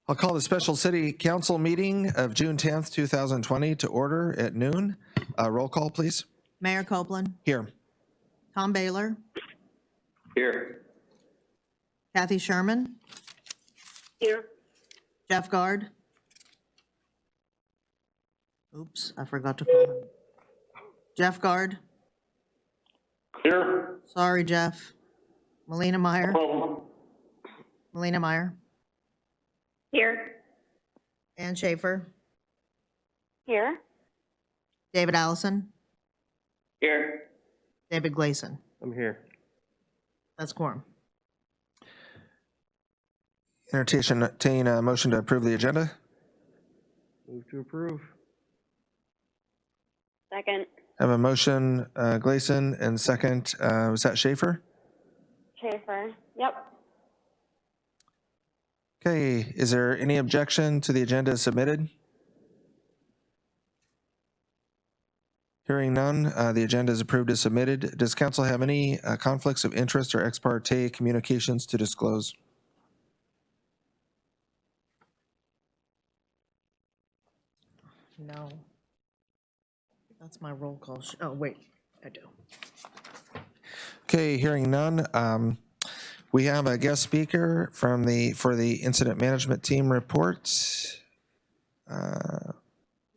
I'll call the special city council meeting of June 10th, 2020 to order at noon. Roll call, please. Mayor Copeland, Here. Tom Baylor, Here. Kathy Sherman, Here. Jeff Guard. Oops, I forgot to call him. Jeff Guard. Here. Sorry, Jeff. Melina Meyer. Problem. Melina Meyer. Here. Ann Schaefer. Here. David Allison. Here. David Gleason. I'm here. That's quorum. Entertain a motion to approve the agenda. Move to approve. Second. Have a motion, Gleason, and second, was that Schaefer? Schaefer. Yep. Okay, is there any objection to the agenda as submitted? Hearing none, the agenda is approved as submitted. Does council have any conflicts of interest or ex parte communications to disclose? No. That's my roll call. Oh, wait, I do. Okay, hearing none. We have a guest speaker for the incident management team report.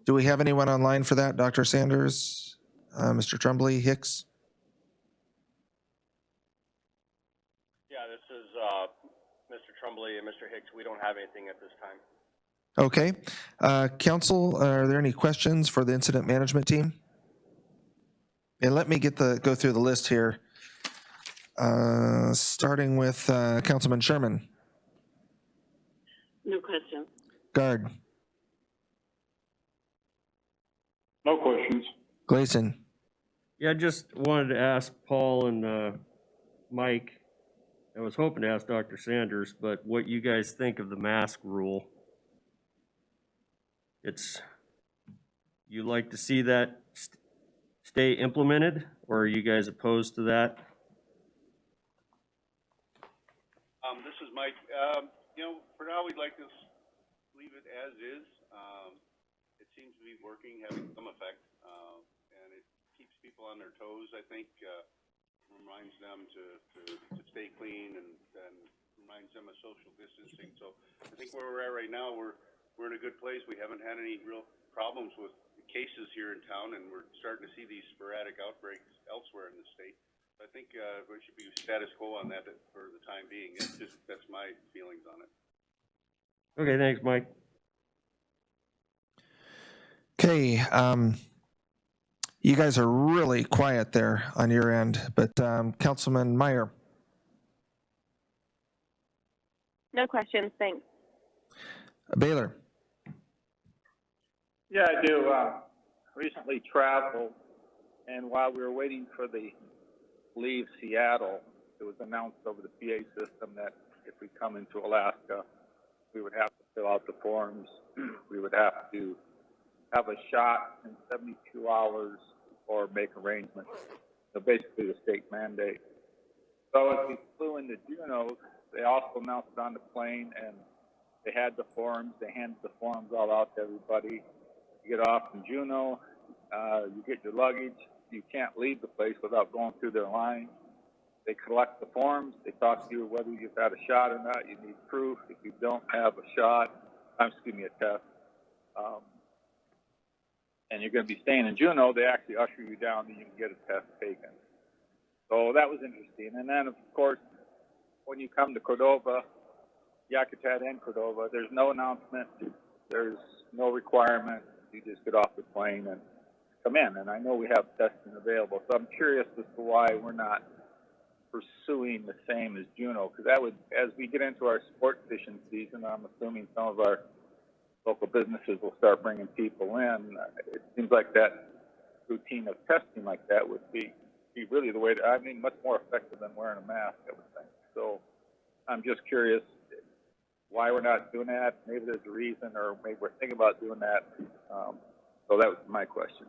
Do we have anyone online for that? Dr. Sanders, Mr. Tremblay, Hicks? Yeah, this is Mr. Tremblay and Mr. Hicks. We don't have anything at this time. Okay. Council, are there any questions for the incident management team? And let me go through the list here. Starting with Councilman Sherman. No question. Guard. No questions. Gleason. Yeah, I just wanted to ask Paul and Mike, I was hoping to ask Dr. Sanders, but what you guys think of the mask rule? You like to see that stay implemented, or are you guys opposed to that? This is Mike. For now, we'd like to leave it as is. It seems to be working, having some effect, and it keeps people on their toes, I think, reminds them to stay clean and reminds them of social distancing. So I think where we're at right now, we're in a good place. We haven't had any real problems with cases here in town, and we're starting to see these sporadic outbreaks elsewhere in the state. I think we should be status quo on that for the time being. That's my feelings on it. Okay, thanks, Mike. Okay. You guys are really quiet there on your end, but Councilman Meyer. No questions. Thanks. Baylor. Yeah, I do. Recently traveled, and while we were waiting for the Leave Seattle, it was announced over the PA system that if we come into Alaska, we would have to fill out the forms. We would have to have a shot in 72 hours or make arrangements. So basically the state mandate. So as we flew into Juneau, they also announced it on the plane, and they had the forms. They handed the forms all out to everybody. You get off in Juneau, you get your luggage. You can't leave the place without going through their line. They collect the forms. They talk to you whether you've had a shot or not. You need proof. If you don't have a shot, a test, and you're going to be staying in Juneau, they actually usher you down and you can get a test taken. So that was interesting. And then, of course, when you come to Cordova, Yakutat and Cordova, there's no announcement. There's no requirement. You just get off the plane and come in. And I know we have testing available. So I'm curious as to why we're not pursuing the same as Juneau, because that would, as we get into our sport fishing season, I'm assuming some of our local businesses will start bringing people in. It seems like that routine of testing like that would be really the way to, much more effective than wearing a mask, I would think. So I'm just curious why we're not doing that. Maybe there's a reason, or maybe we're thinking about doing that. So that was my question.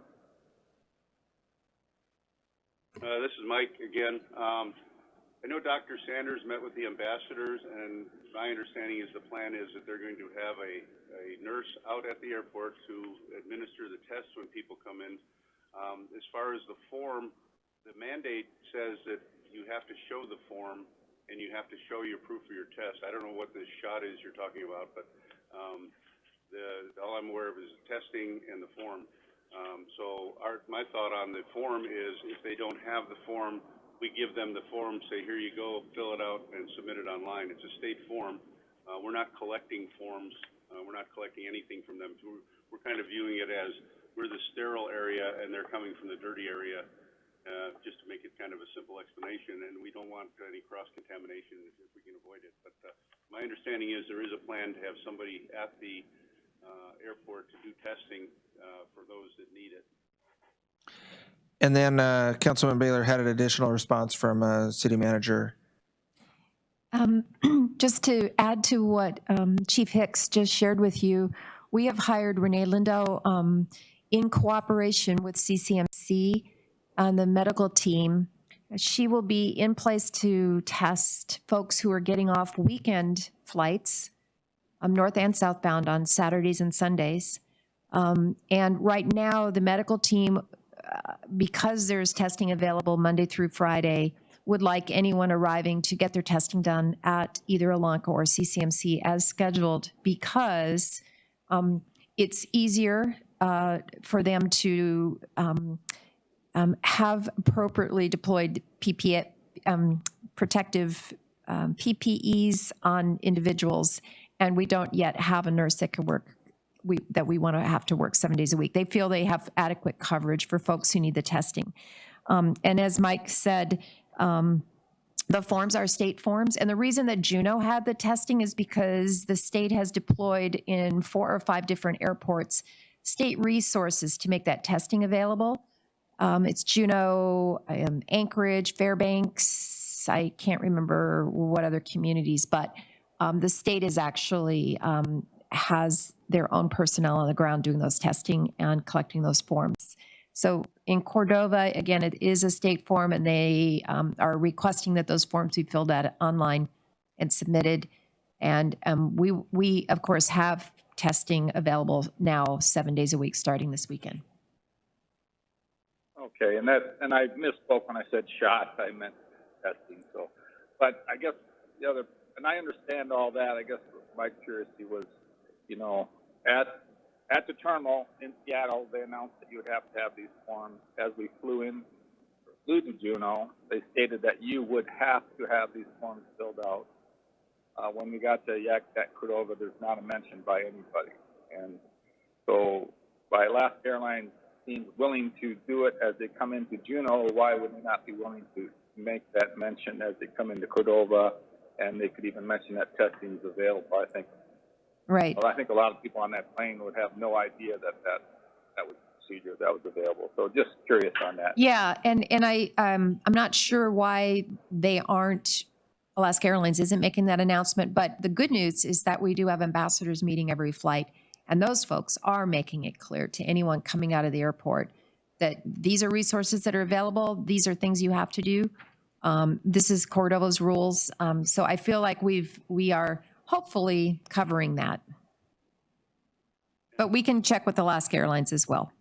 This is Mike again. I know Dr. Sanders met with the ambassadors, and my understanding is the plan is that they're going to have a nurse out at the airport to administer the tests when people come in. As far as the form, the mandate says that you have to show the form and you have to show your proof of your test. I don't know what this shot is you're talking about, but all I'm aware of is testing and the form. My thought on the form is if they don't have the form, we give them the form, say, here you go, fill it out and submit it online. It's a state form. We're not collecting forms. We're not collecting anything from them. We're kind of viewing it as we're the sterile area and they're coming from the dirty area, just to make it kind of a simple explanation. And we don't want any cross-contamination if we can avoid it. But my understanding is there is a plan to have somebody at the airport to do testing for those that need it. And then Councilman Baylor had an additional response from City Manager. Just to add to what Chief Hicks just shared with you, we have hired Renee Lindo in cooperation with CCMC on the medical team. She will be in place to test folks who are getting off weekend flights, north and southbound on Saturdays and Sundays. And right now, the medical team, because there's testing available Monday through Friday, would like anyone arriving to get their testing done at either Elanco or CCMC as scheduled, because it's easier for them to have appropriately deployed protective PPEs on individuals, and we don't yet have a nurse that can work that we want to have to work 7 days a week. They feel they have adequate coverage for folks who need the testing. And as Mike said, the forms are state forms. And the reason that Juneau had the testing is because the state has deployed in 4 or 5 different airports state resources to make that testing available. It's Juneau, Anchorage, Fairbanks. I can't remember what other communities, but the state is actually has their own personnel on the ground doing those testing and collecting those forms. So in Cordova, again, it is a state form, and they are requesting that those forms be filled out online and submitted. And we of course have testing available now 7 days a week starting this weekend. Okay, and I misspoke when I said shot. I meant testing. So, but I guess the other, and I understand all that. I guess my curiosity was, you know, at the terminal in Seattle, they announced that you would have to have these forms. As we flew to Juneau, they stated that you would have to have these forms filled out. When we got to Yakutat, Cordova, there's not a mention by anybody. And so by Alaska Airlines seems willing to do it as they come into Juneau, why would they not be willing to make that mention as they come into Cordova? And they could even mention that testing is available, I think. Right. Well, I think a lot of people on that plane would have no idea that was a procedure that was available. So just curious on that. Yeah, and I'm not sure why they aren't, Alaska Airlines isn't making that announcement, but the good news is that we do have ambassadors meeting every flight, and those folks are making it clear to anyone coming out of the airport that these are resources that are available, these are things you have to do. This is Cordova's rules, so I feel like we are hopefully covering that. But we can check with Alaska Airlines as well.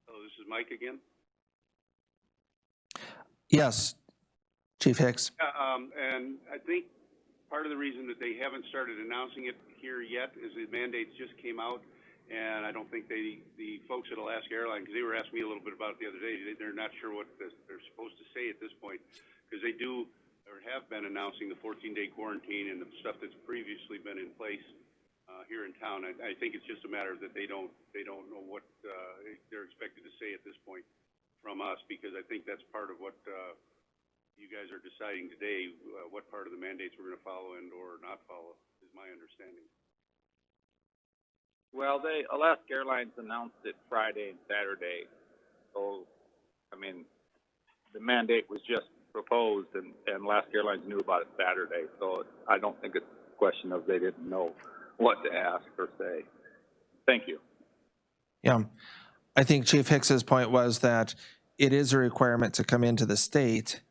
So this is Mike again. Yes, Chief Hicks. And I think part of the reason that they haven't started announcing it here yet is the mandates just came out, and I don't think the folks at Alaska Airlines, because they were asking me a little bit about it the other day, they're not sure what they're supposed to say at this point, because they do or have been announcing the 14-day quarantine and the stuff that's previously been in place here in town. I think it's just a matter that they don't know what they're expected to say at this point from us, because I think that's part of what you guys are deciding today, what part of the mandates we're going to follow and or not follow, is my understanding. Well, Alaska Airlines announced it Friday and Saturday. So, I mean, the mandate was just proposed, and Alaska Airlines knew about it Saturday. So I don't think it's a question of they didn't know what to ask or say. Thank you. Yeah. I think Chief Hicks's point was that it is a requirement to come into the state,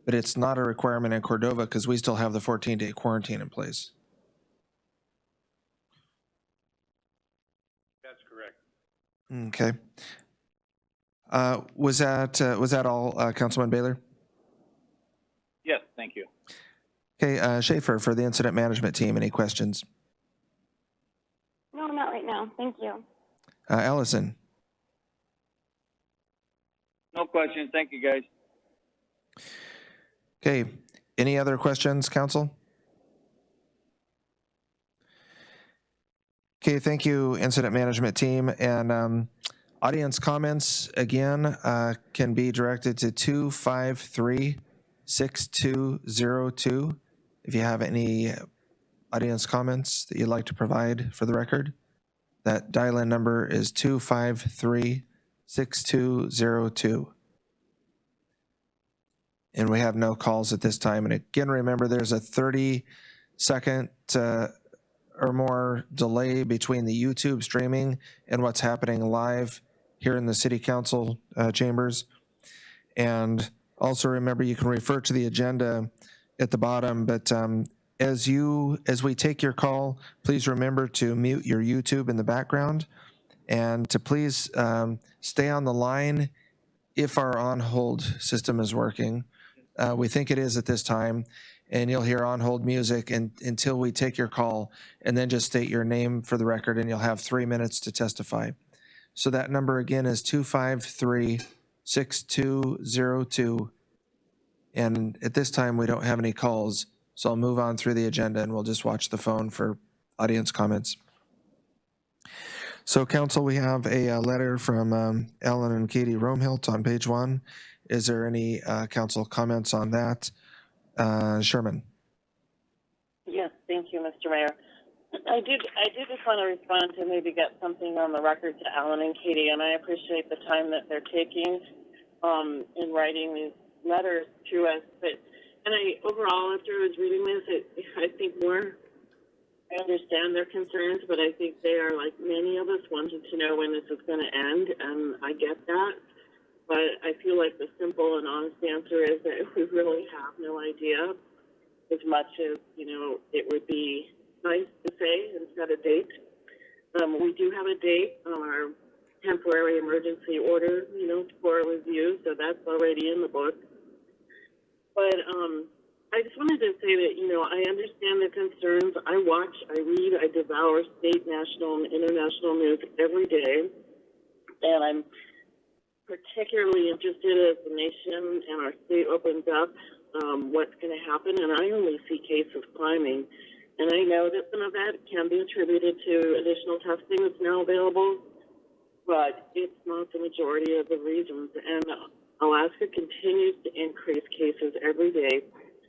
but it's not a requirement in Cordova because we still have the 14-day quarantine in place. That's correct. Okay. Was that all, Councilman Baylor? Yes, thank you. Okay, Schaefer, for the incident management team, any questions? No, not right now. Thank you. Allison? No questions. Thank you, guys. Okay, any other questions, council? Okay, thank you, incident management team. And audience comments, again, can be directed to 253-6202. If you have any audience comments that you'd like to provide for the record, that dial-in number is 253-6202. And we have no calls at this time. And again, remember, there's a 30-second or more delay between the YouTube streaming and what's happening live here in the city council chambers. And also remember, you can refer to the agenda at the bottom, but as we take your call, please remember to mute your YouTube in the background and to please stay on the line if our on-hold system is working. We think it is at this time, and you'll hear on-hold music until we take your call, and then just state your name for the record, and you'll have 3 minutes to testify. So that number again is 253-6202. And at this time, we don't have any calls, so I'll move on through the agenda, and we'll just watch the phone for audience comments. So council, we have a letter from Ellen and Katie Romehilt on page 1. Is there any council comments on that? Sherman. Yes, thank you, Mr. Mayor. I did just want to respond to maybe get something on the record to Alan and Katie, and I appreciate the time that they're taking in writing these letters to us. Overall, after I was reading this, I think I understand their concerns, but I think they are, like many of us, wanting to know when this is going to end, and I get that. But I feel like the simple and honest answer is that we really have no idea, as much as, it would be nice to say and set a date. We do have a date on our temporary emergency order, for review, so that's already in the book. But I just wanted to say that, I understand the concerns. I watch, I read, I devour state, national, and international news every day. And I'm particularly interested as the nation and our state opens up, what's going to happen. And I only see cases climbing. And I know that some of that can be attributed to additional testing that's now available, but it's not the majority of the reasons. And Alaska continues to increase cases every day.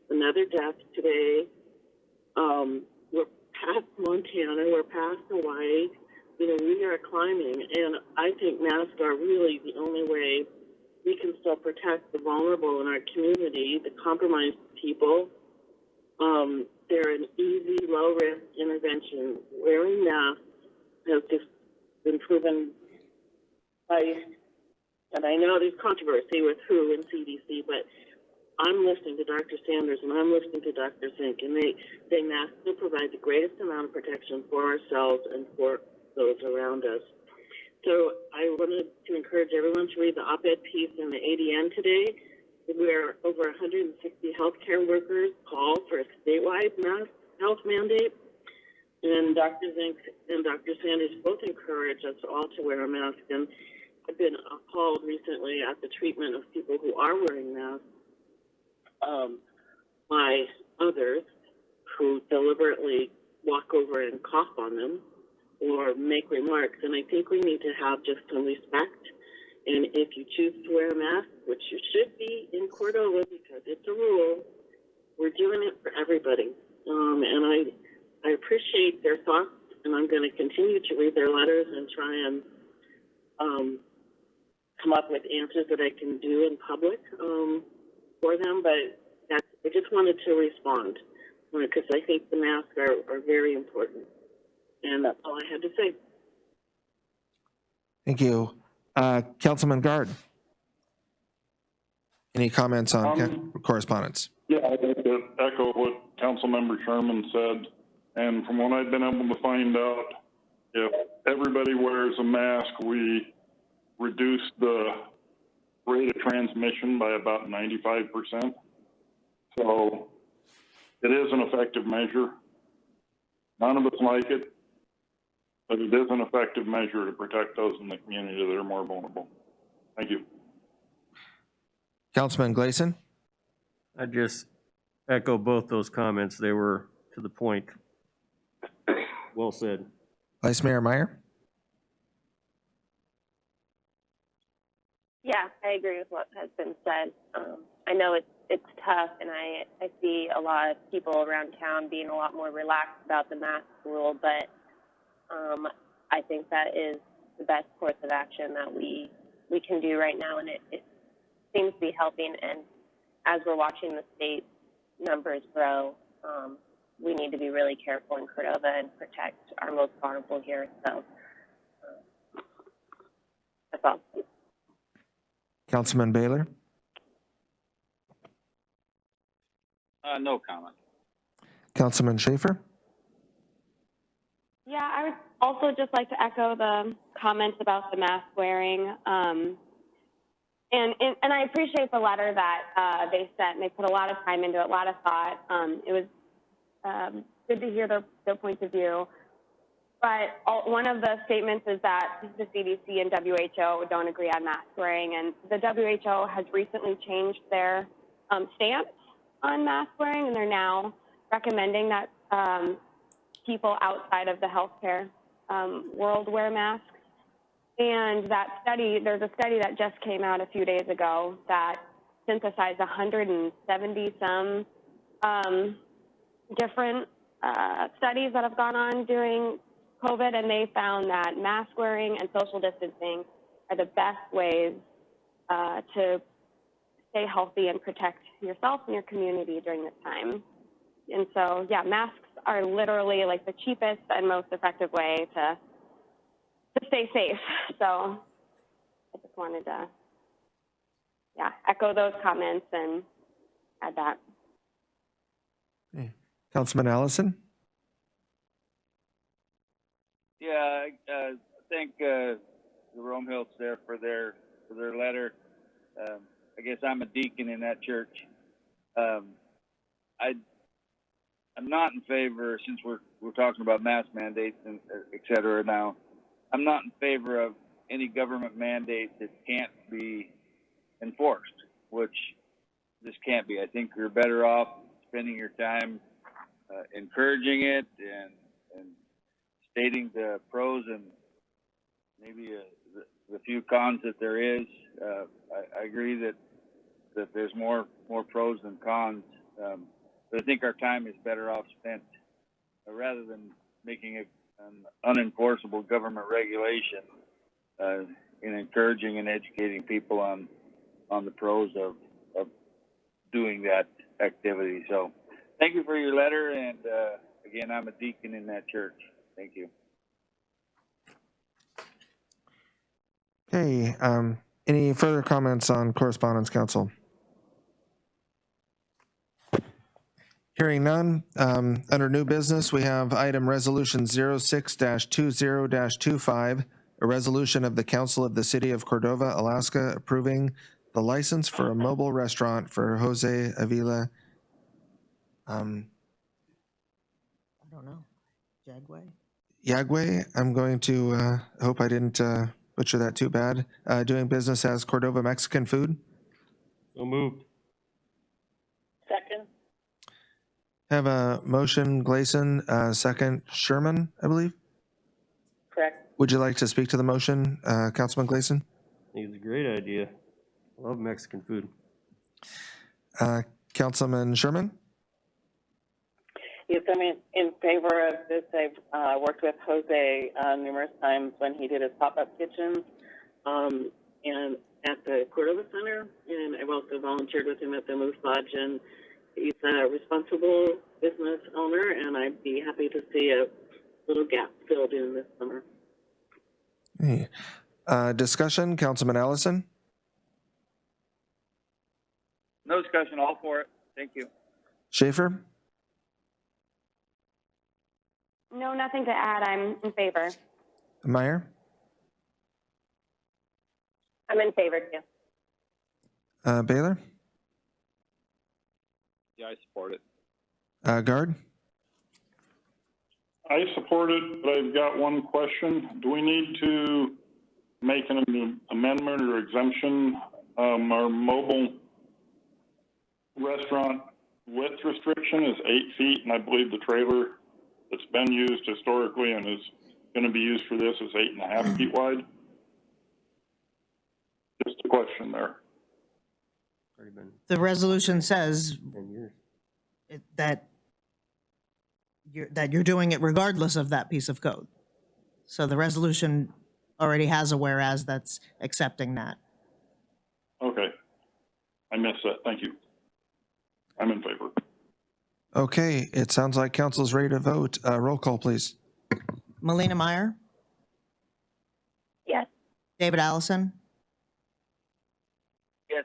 Another death today. We're past Montana. We're past Hawaii. We are climbing, and I think masks are really the only way we can still protect the vulnerable in our community, the compromised people. They're an easy, low-risk intervention. Wearing masks has just been proven by, and I know there's controversy with WHO and CDC, but I'm listening to Dr. Sanders and I'm listening to Dr. Zink, and they masks will provide the greatest amount of protection for ourselves and for those around us. So I wanted to encourage everyone to read the op-ed piece in the ADN today, where over 160 healthcare workers call for a statewide mask health mandate. And Dr. Zink and Dr. Sanders both encourage us all to wear a mask. And I've been appalled recently at the treatment of people who are wearing masks by others who deliberately walk over and cough on them or make remarks. And I think we need to have just some respect. And if you choose to wear a mask, which you should be in Cordova because it's a rule, we're doing it for everybody. And I appreciate their thoughts, and I'm going to continue to read their letters and try and come up with answers that I can do in public for them. But I just wanted to respond because I think the masks are very important. And that's all I had to say. Thank you. Councilman Guard. Any comments on correspondence? Yeah, I'd like to echo what Councilmember Sherman said. And from what I've been able to find out, if everybody wears a mask, we reduce the rate of transmission by about 95%. So it is an effective measure. None of us like it, but it is an effective measure to protect those in the community that are more vulnerable. Thank you. Councilman Gleason? I just echo both those comments. They were to the point. Well said. Vice Mayor Meyer? Yeah, I agree with what has been said. I know it's tough, and I see a lot of people around town being a lot more relaxed about the mask rule, but I think that is the best course of action that we can do right now, and it seems to be helping. And as we're watching the state numbers grow, we need to be really careful in Cordova and protect our most vulnerable here. So that's all. Councilman Baylor? No comment. Councilman Schaefer? Yeah, I would also just like to echo the comments about the mask wearing. And I appreciate the letter that they sent. They put a lot of time into it, a lot of thought. It was good to hear their points of view. But one of the statements is that the CDC and WHO don't agree on mask wearing, and the WHO has recently changed their stance on mask wearing, and they're now recommending that people outside of the healthcare world wear masks. And that study, there's a study that just came out a few days ago that synthesized 170 some different studies that have gone on during COVID, and they found that mask wearing and social distancing are the best ways to stay healthy and protect yourself and your community during this time. And so, yeah, masks are literally like the cheapest and most effective way to stay safe. So I just wanted to, echo those comments and add that. Okay. Councilman Allison? Yeah, I thank the Rome Hills there for their letter. I guess I'm a deacon in that church. I'm not in favor, since we're talking about mask mandates and et cetera now, I'm not in favor of any government mandate that can't be enforced, which this can't be. I think you're better off spending your time encouraging it and stating the pros and maybe the few cons that there is. I agree that there's more pros than cons, but I think our time is better off spent rather than making an unenforceable government regulation in encouraging and educating people on the pros of doing that activity. So thank you for your letter, and again, I'm a deacon in that church. Thank you. Okay, any further comments on correspondence, council? Hearing none, under new business, we have item resolution 06-20-25, a resolution of the Council of the City of Cordova, Alaska, approving the license for a mobile restaurant for Jose Avila. I don't know. Jagway? Yagway, I'm going to, hope I didn't butcher that too bad, doing business as Cordova Mexican Food. So moved. Second. Have a motion, Gleason, second, Sherman, I believe. Correct. Would you like to speak to the motion, Councilman Gleason? I think it's a great idea. Love Mexican food. Councilman Sherman? Yes, I'm in favor of this. I've worked with Jose numerous times when he did his pop-up kitchens and at the Cordova Center, and I've also volunteered with him at the Moose Lodge, and he's a responsible business owner, and I'd be happy to see a little gap filled in this summer. Hey. Discussion, Councilman Allison? No discussion, all for it. Thank you. Schaefer? No, nothing to add. I'm in favor. Meyer? I'm in favor too. Baylor? Yeah, I support it. Guard? I support it, but I've got one question. Do we need to make an amendment or exemption, our mobile restaurant width restriction is 8 feet, and I believe the trailer that's been used historically and is gonna be used for this is 8.5 feet wide? Just a question there. Already been The resolution says 10 years. that you're doing it regardless of that piece of code. So the resolution already has a whereas that's accepting that. Okay. I missed that. Thank you. I'm in favor. Okay, it sounds like council's ready to vote. Roll call, please. Melina Meyer, Yes. David Allison, Yes.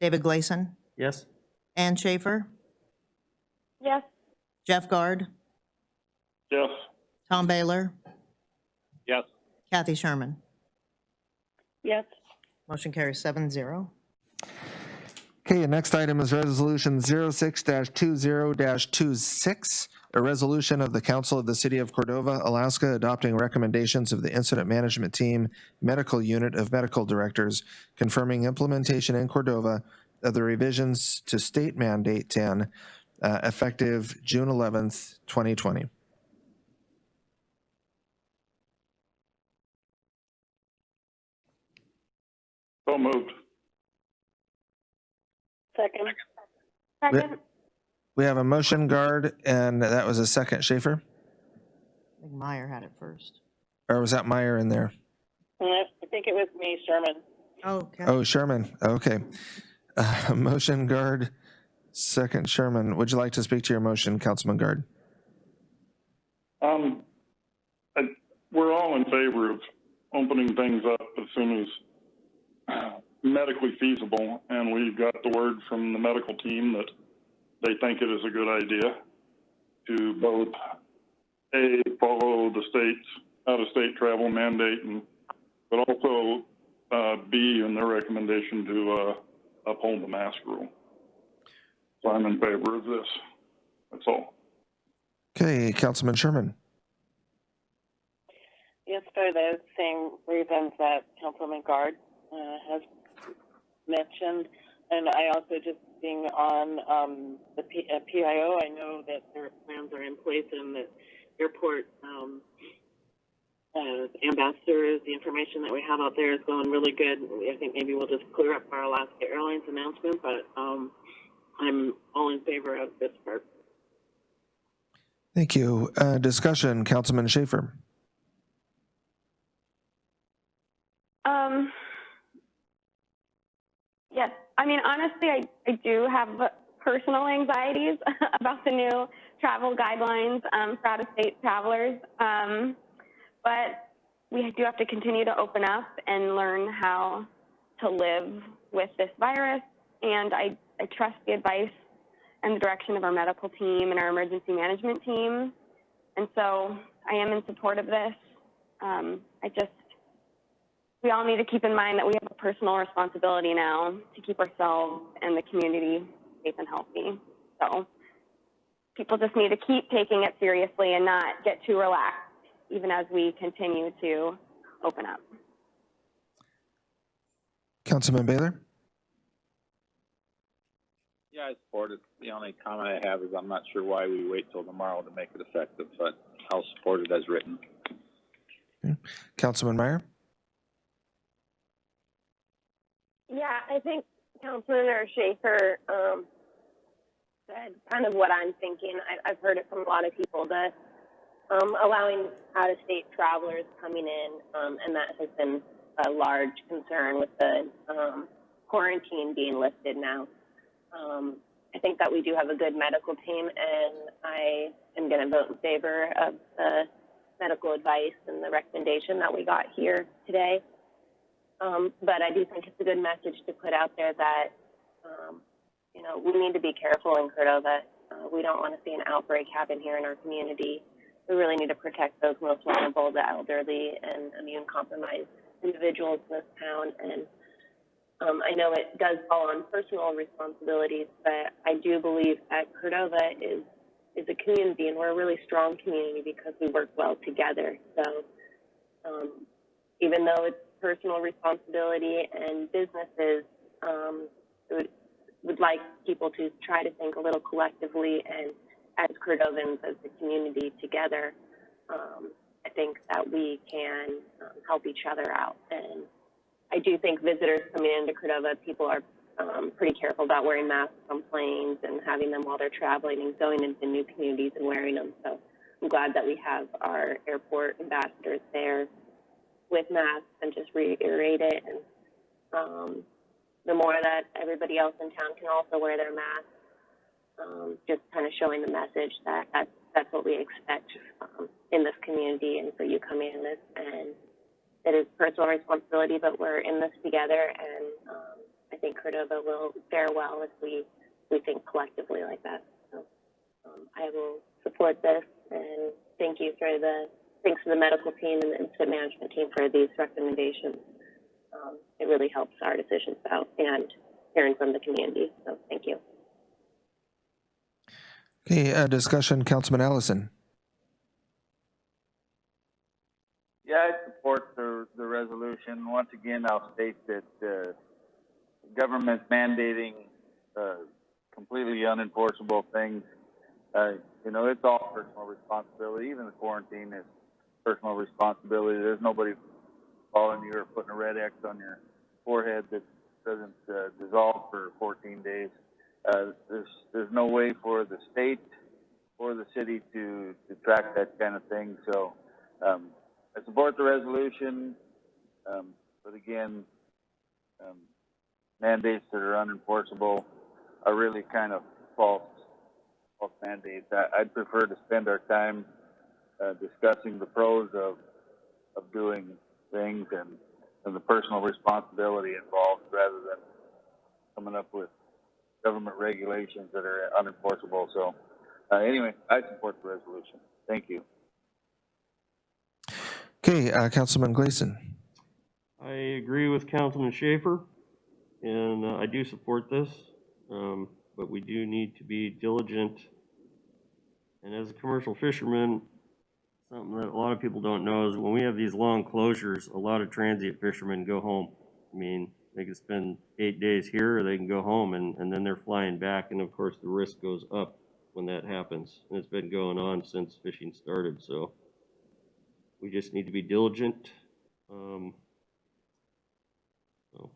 David Gleason, Yes? Ann Schaefer, Yes. Jeff Guard, Yes. Tom Baylor, Yes. Kathy Sherman. Yes. Motion carries 7-0. Okay, next item is Resolution 06-20-26, a resolution of the Council of the City of Cordova, Alaska, adopting recommendations of the Incident Management Team Medical Unit of Medical Directors, confirming implementation in Cordova of the revisions to State Mandate 10, effective June 11th, 2020. So moved. Second. Second. We have a motion, Guard, and that was a second, Schaefer? I think Meyer had it first. Or was that Meyer in there? I think it was me, Sherman. Okay. Oh, Sherman, okay. Motion, Guard, second, Sherman. Would you like to speak to your motion, Councilman Guard? We're all in favor of opening things up as soon as medically feasible, and we've got the word from the medical team that they think it is a good idea to both A, follow the state's out-of-state travel mandate, but also B, in their recommendation to uphold the mask rule. So I'm in favor of this. That's all. Okay, Councilman Sherman. Yes, for the same reasons that Councilman Guard has mentioned. And I also, just being on the PIO, I know that their plans are in place and that airport ambassadors, the information that we have out there is going really good. I think maybe we'll just clear up our Alaska Airlines announcement, but I'm all in favor of this part. Thank you. Discussion, Councilman Schaefer. Yes. I mean, honestly, I do have personal anxieties about the new travel guidelines for out-of-state travelers. But we do have to continue to open up and learn how to live with this virus. And I trust the advice and the direction of our medical team and our emergency management team. And so I am in support of this. We all need to keep in mind that we have a personal responsibility now to keep ourselves and the community safe and healthy. So people just need to keep taking it seriously and not get too relaxed, even as we continue to open up. Councilman Baylor? Yeah, I support it. The only comment I have is I'm not sure why we wait till tomorrow to make it effective, but I'll support it as written. Okay. Councilman Meyer? Yeah, I think Councilman Schaefer said kind of what I'm thinking. I've heard it from a lot of people that allowing out-of-state travelers coming in, and that has been a large concern with the quarantine being lifted now. I think that we do have a good medical team, and I am going to vote in favor of the medical advice and the recommendation that we got here today. But I do think it's a good message to put out there that you know, we need to be careful in Cordova. We don't want to see an outbreak happen here in our community. We really need to protect those most vulnerable, the elderly and immune compromised individuals in this town. And I know it does fall on personal responsibilities, but I do believe that Cordova is a community, and we're a really strong community because we work well together. So even though it's personal responsibility and businesses would like people to try to think a little collectively and as Cordovans, as a community together, I think that we can help each other out. And I do think visitors coming into Cordova, people are pretty careful about wearing masks on planes and having them while they're traveling and going into new communities and wearing them. So I'm glad that we have our airport ambassadors there with masks and just reiterate it. And the more that everybody else in town can also wear their masks, just kind of showing the message that that's what we expect in this community. And so you come in this, and it is personal responsibility, but we're in this together. And I think Cordova will fare well if we think collectively like that. So I will support this, and thanks to the medical team and the incident management team for these recommendations. It really helps our decisions out and hearing from the community. So thank you. Okay, discussion, Councilman Allison. Yeah, I support the resolution. Once again, I'll state that government mandating completely unenforceable things, you know, it's all personal responsibility. Even the quarantine is personal responsibility. There's nobody following you or putting a red X on your forehead that doesn't dissolve for 14 days. There's no way for the state or the city to track that kind of thing. So I support the resolution, but again, mandates that are unenforceable are really kind of false mandates. I'd prefer to spend our time discussing the pros of doing things and the personal responsibility involved, rather than coming up with government regulations that are unenforceable. So anyway, I support the resolution. Thank you. Okay, Councilman Gleason. I agree with Councilman Schaefer, and I do support this, but we do need to be diligent. And as a commercial fisherman, something that a lot of people don't know is when we have these long closures, a lot of transient fishermen go home. I mean, they can spend 8 days here, or they can go home, and then they're flying back, and of course the risk goes up when that happens. And it's been going on since fishing started, so we just need to be diligent. So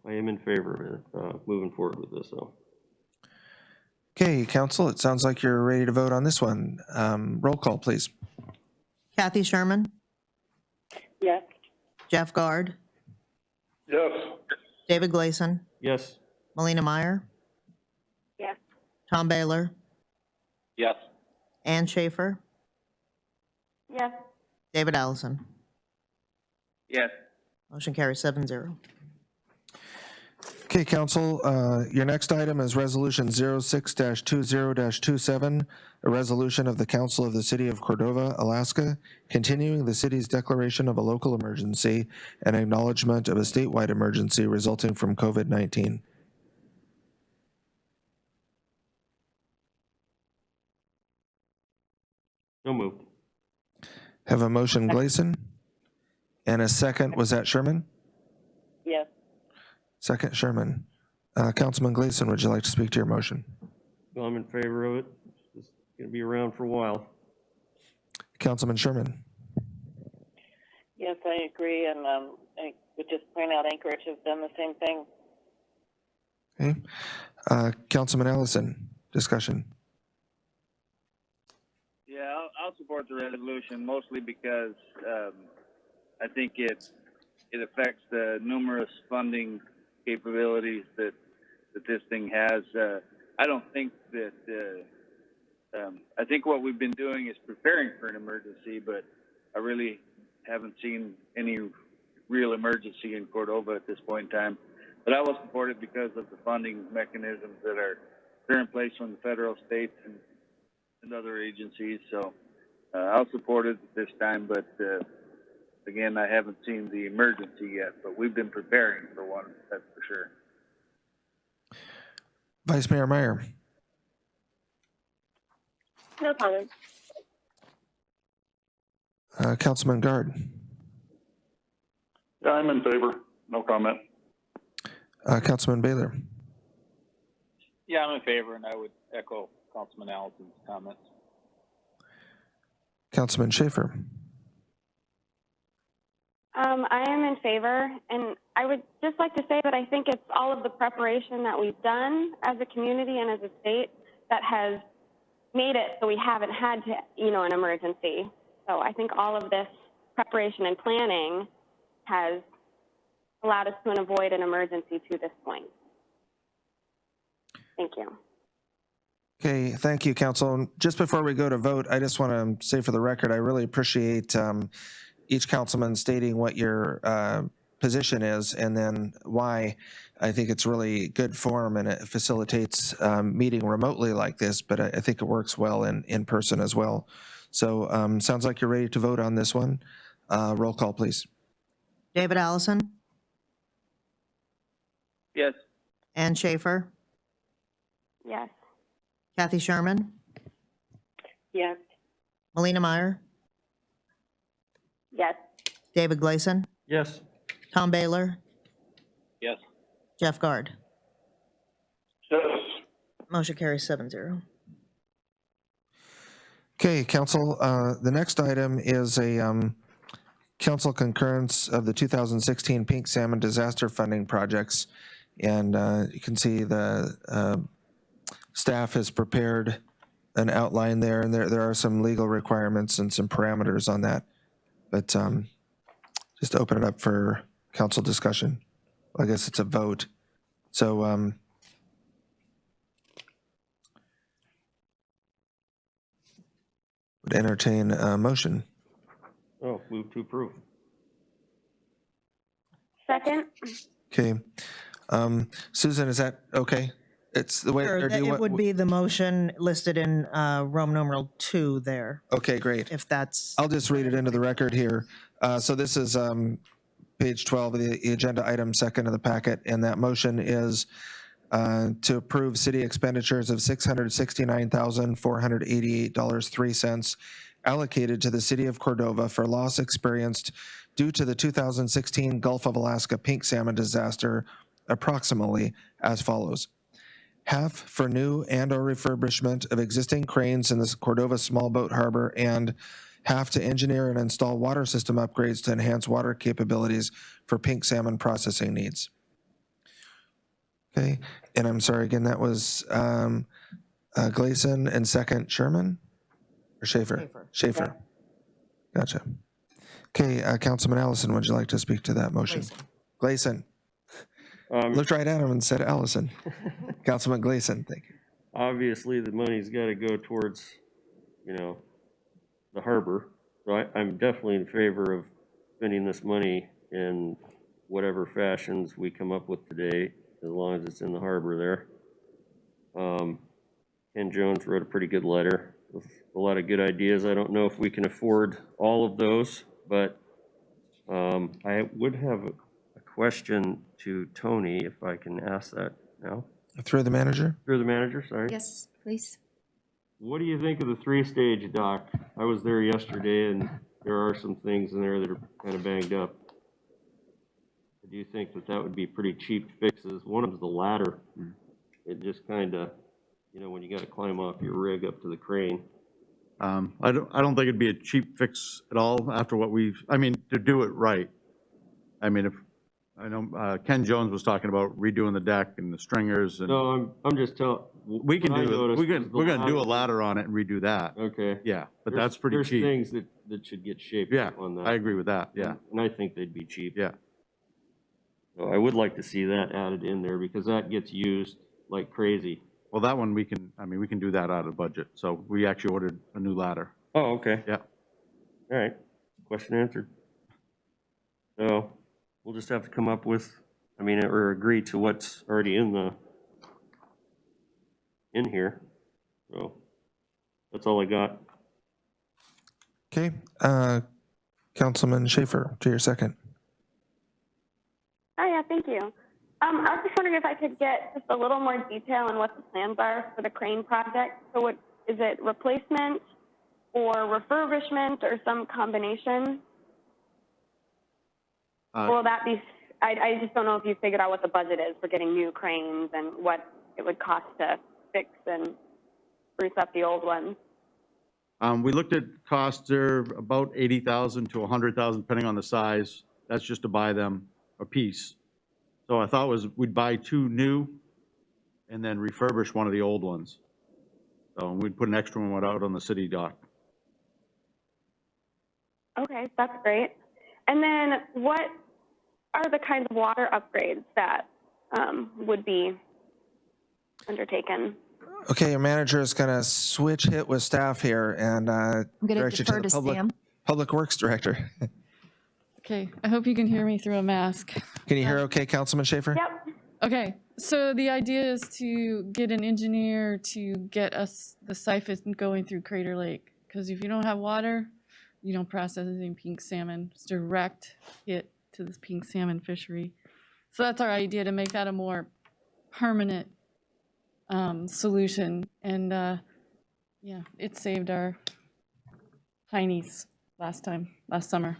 I am in favor of it, moving forward with this. So. Okay, Council, it sounds like you're ready to vote on this one. Roll call, please. Kathy Sherman, Yes. Jeff Guard, Yes. David Gleason, Yes. Melina Meyer, Yes. Tom Baylor, Yes. Ann Schaefer, Yes. David Allison. Yes. Motion carries 7-0. Okay, Council, your next item is Resolution 06-20-27, a resolution of the Council of the City of Cordova, Alaska, continuing the city's declaration of a local emergency and acknowledgement of a statewide emergency resulting from COVID-19. So moved. Have a motion, Gleason, and a second. Was that Sherman? Yes. Second, Sherman. Councilman Gleason, would you like to speak to your motion? Well, I'm in favor of it. It's going to be around for a while. Councilman Sherman. Yes, I agree, and I would just point out Anchorage has done the same thing. Okay. Councilman Allison, discussion. Yeah, I'll support the resolution, mostly because I think it affects the numerous funding capabilities that this thing has. I don't think that, I think what we've been doing is preparing for an emergency, but I really haven't seen any real emergency in Cordova at this point in time. But I will support it because of the funding mechanisms that are they're in place from the federal, states, and other agencies. So I'll support it this time, but again, I haven't seen the emergency yet, but we've been preparing for one, that's for sure. Vice Mayor Meyer. No comment. Councilman Guard. Yeah, I'm in favor. No comment. Councilman Baylor. Yeah, I'm in favor, and I would echo Councilman Allison's comments. Councilman Schaefer. I am in favor, and I would just like to say that I think it's all of the preparation that we've done as a community and as a state that has made it so we haven't had to, an emergency. So I think all of this preparation and planning has allowed us to avoid an emergency to this point. Thank you. Okay, thank you, Council. Just before we go to vote, I just want to say for the record, I really appreciate each councilman stating what your position is and then why. I think it's really good form and it facilitates meeting remotely like this, but I think it works well in person as well. So sounds like you're ready to vote on this one. Roll call, please. David Allison, Yes. Ann Schaefer, Yes. Kathy Sherman, Yes. Melina Meyer, Yes. David Gleason, Yes. Tom Baylor, Yes. Jeff Guard. Yes. Motion carries 7-0. Okay, Council, the next item is a council concurrence of the 2016 Pink Salmon Disaster Funding Projects. And you can see the staff has prepared an outline there, and there are some legal requirements and some parameters on that. But just open it up for council discussion. I guess it's a vote. So would entertain a motion. Oh, move to approve. Second? Okay. Susan, is that okay? It's the way, Sure, or do you it want- would be the motion listed in Rome numeral 2 there, Okay, great. if that's, I'll just read it into the record here. So this is page 12 of the agenda item, second of the packet, and that motion is to approve city expenditures of $669,488.03 allocated to the city of Cordova for loss experienced due to the 2016 Gulf of Alaska pink salmon disaster, approximately as follows. Half for new and or refurbishment of existing cranes in the Cordova Small Boat Harbor, and half to engineer and install water system upgrades to enhance water capabilities for pink salmon processing needs. Okay, and I'm sorry, again, that was Gleason and second Sherman or Schaefer? Schaefer. Gotcha. Okay, Councilman Allison, would you like to speak to that motion? Gleason. Looked right at him and said Allison. Councilman Gleason, thank you. Obviously, the money's got to go towards, the harbor. So I'm definitely in favor of spending this money in whatever fashions we come up with today, as long as it's in the harbor there. Ken Jones wrote a pretty good letter with a lot of good ideas. I don't know if we can afford all of those, but I would have a question to Tony, if I can ask that now. Through the manager? Through the manager, sorry. Yes, please. What do you think of the 3-stage dock? I was there yesterday and there are some things in there that are kind of banged up. Do you think that that would be pretty cheap fixes? One of them's the ladder. It just kind of, when you got to climb off your rig up to the crane. I don't think it'd be a cheap fix at all after what to do it right. I know Ken Jones was talking about redoing the deck and the stringers and. No, I'm just telling. We can do it. We're gonna do a ladder on it and redo that. Okay. Yeah, but that's pretty cheap. There's things that should get shaped Yeah, up on that. I agree with that, yeah. And I think they'd be cheap. Yeah. So I would like to see that added in there because that gets used like crazy. Well, that one we can do that out of budget. So we actually ordered a new ladder. Oh, okay. Yeah. All right. Question answered. So we'll just have to come up with, or agree to what's already in the in here. So that's all I got. Okay, Councilman Schaefer, to your second. Oh, yeah, thank you. I was just wondering if I could get just a little more detail on what the plans are for the crane project. So what, is it replacement or refurbishment or some combination? Will that be, I just don't know if you figured out what the budget is for getting new cranes and what it would cost to fix and spruce up the old ones. We looked at costs, they're about 80,000 to 100,000, depending on the size. That's just to buy them a piece. So I thought we'd buy 2 new and then refurbish one of the old ones. So we'd put an extra one out on the city dock. Okay, that's great. And then what are the kinds of water upgrades that would be undertaken? Okay, your manager is going to switch hit with staff here and I'm going to direct you defer to to the Sam. Public Works Director. Okay, I hope you can hear me through a mask. Can you hear okay, Councilman Schaefer? Yep. Okay, so the idea is to get an engineer to get us the siphon going through Crater Lake. Because if you don't have water, you don't process any pink salmon. It's direct hit to this pink salmon fishery. So that's our idea, to make that a more permanent solution. And yeah, it saved our heinies last summer.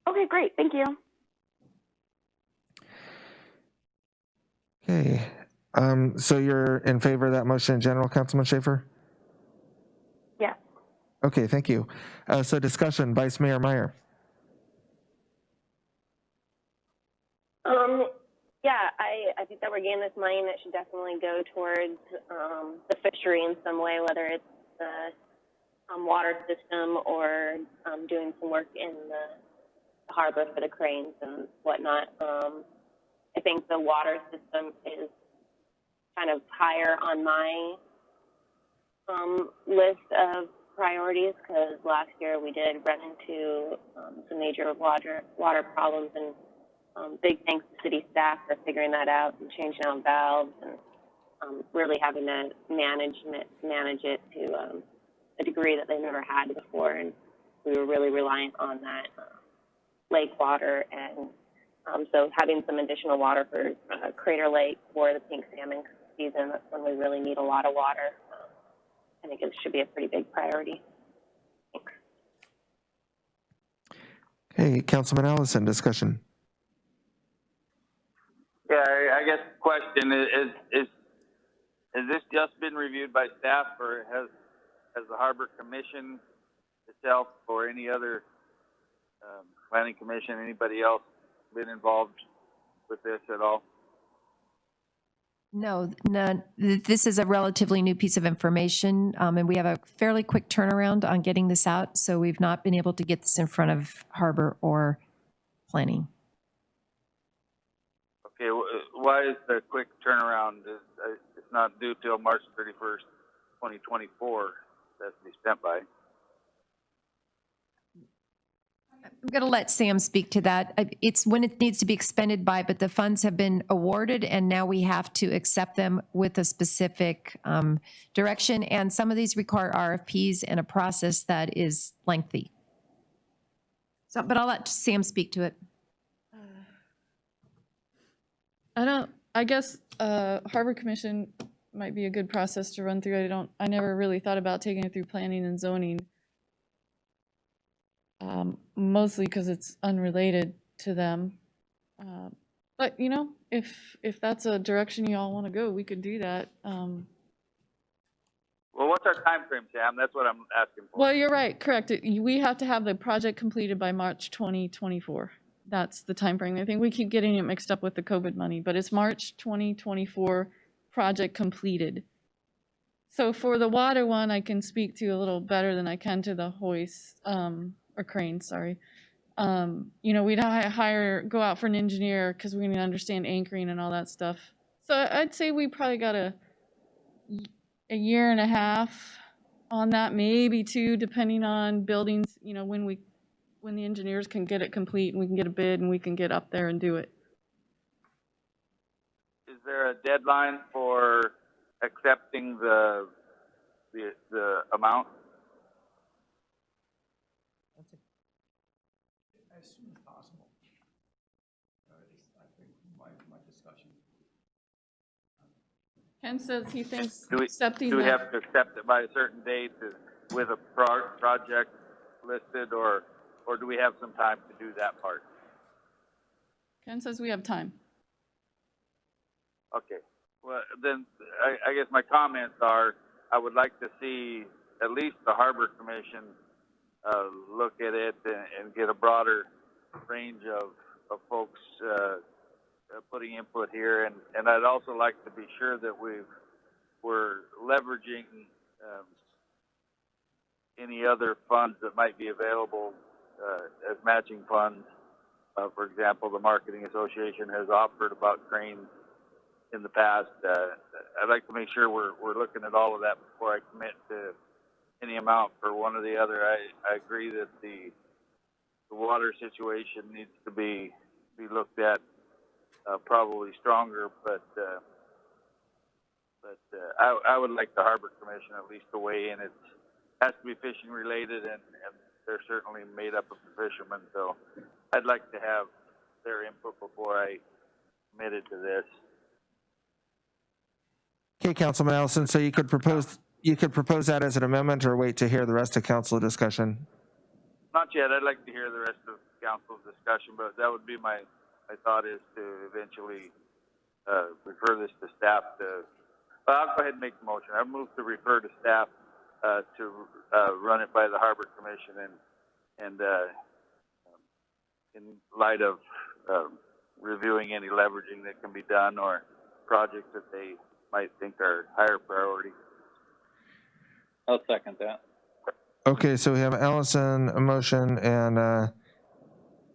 Okay, great. Thank you. Okay, so you're in favor of that motion in general, Councilman Schaefer? Yeah. Okay, thank you. So discussion, Vice Mayor Meyer. Yeah, I think that we're getting this money that should definitely go towards the fishery in some way, whether it's the water system or doing some work in the harbor for the cranes and whatnot. I think the water system is kind of higher on my list of priorities, because last year we did run into some major water problems, and big thanks to city staff for figuring that out and changing out valves and really having to manage it to a degree that they never had before. And we were really reliant on that lake water, and so having some additional water for Crater Lake for the pink salmon season, that's when we really need a lot of water. I think it should be a pretty big priority. Thanks. Okay, Councilman Allison, discussion. Yeah, I guess the question is has this just been reviewed by staff, or has the Harbor Commission itself or any other planning commission, anybody else been involved with this at all? No, this is a relatively new piece of information, and we have a fairly quick turnaround on getting this out, so we've not been able to get this in front of Harbor or Planning. Okay, why is the quick turnaround? It's not due till March 31st, 2024. That's to be spent by. I'm going to let Sam speak to that. It's when it needs to be expended by, but the funds have been awarded, and now we have to accept them with a specific direction. And some of these require RFPs and a process that is lengthy. So, but I'll let Sam speak to it. I guess Harbor Commission might be a good process to run through. I never really thought about taking it through planning and zoning. Mostly because it's unrelated to them. But you know, if that's a direction you all want to go, we could do that. Well, what's our time frame, Sam? That's what I'm asking for. Well, you're right, correct. We have to have the project completed by March 2024. That's the time frame. I think we keep getting it mixed up with the COVID money, but it's March 2024 project completed. So for the water one, I can speak to a little better than I can to the hoist, or crane, sorry. You know, we'd go out for an engineer because we need to understand anchoring and all that stuff. So I'd say we probably got a year and a half on that, maybe 2, depending on buildings, you know, when the engineers can get it complete and we can get a bid and we can get up there and do it. there a deadline for accepting the amount? As soon as possible. I think my discussion. Ken says he thinks Do we accepting have that, to accept it by a certain date with a project listed, or do we have some time to do that part? Ken says we have time. Okay. Well, then I guess my comments are, I would like to see at least the Harbor Commission look at it and get a broader range of folks putting input here, and I'd also like to be sure that we're leveraging any other funds that might be available as matching funds. For example, the Marketing Association has offered about cranes in the past. I'd like to make sure we're looking at all of that before I commit to any amount for one or the other. I agree that the water situation needs to be looked at probably stronger, but I would like the Harbor Commission at least to weigh in. It has to be fishing related, and they're certainly made up of the fishermen, so I'd like to have their input before I committed to this. Okay, Councilman Ellison, so you could propose that as an amendment or wait to hear the rest of council discussion? Not yet. I'd like to hear the rest of council's discussion, but that would be my thought, is to eventually refer this to staff. I'll go ahead and make the motion. I move to refer to staff to run it by the Harbor Commission, and in light of reviewing any leveraging that can be done or projects that they might think are higher priority. I'll second that. Okay, so we have Ellison, a motion, and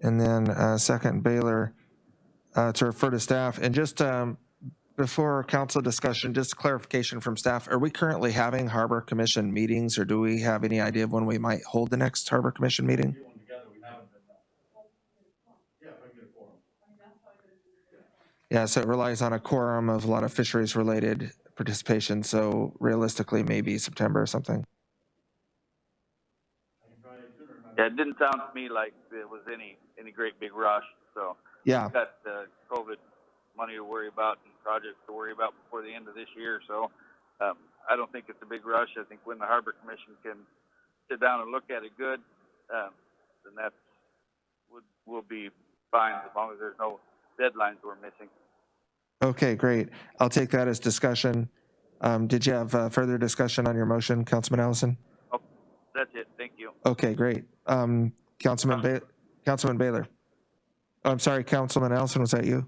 then second Baylor to refer to staff. And just before council discussion, just clarification from staff, are we currently having Harbor Commission meetings, or do we have any idea of when we might hold the next Harbor Commission meeting? Yeah, so it relies on a quorum of a lot of fisheries related participation, so realistically maybe September or something. Yeah, it didn't sound to me like there was any great big rush, so Yeah. we've got COVID money to worry about and projects to worry about before the end of this year, so I don't think it's a big rush. I think when the Harbor Commission can sit down and look at it good, then that will be fine, as long as there's no deadlines we're missing. Okay, great. I'll take that as discussion. Did you have further discussion on your motion, Councilman Ellison? Oh, that's it. Thank you. Okay, great. Councilman Baylor. Oh, I'm sorry, Councilman Ellison, was that you?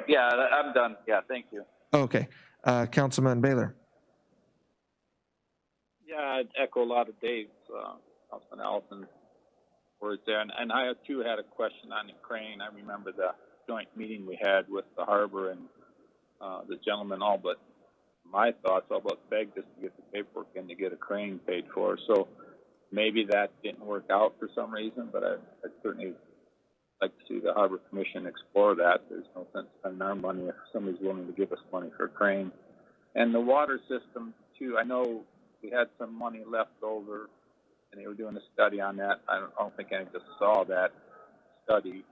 Yeah, I'm done. Yeah, thank you. Okay. Councilman Baylor. Yeah, I'd echo a lot of Dave's, Councilman Ellison's words there. And I too had a question on the crane. I remember the joint meeting we had with the harbor, and the gentleman all but my thoughts all but begged us to get the paperwork in to get a crane paid for. So maybe that didn't work out for some reason, but I'd certainly like to see the Harbor Commission explore that. There's no sense spending our money if somebody's willing to give us money for a crane. And the water system too, I know we had some money left over and they were doing a study on that. I don't think any of us saw that study,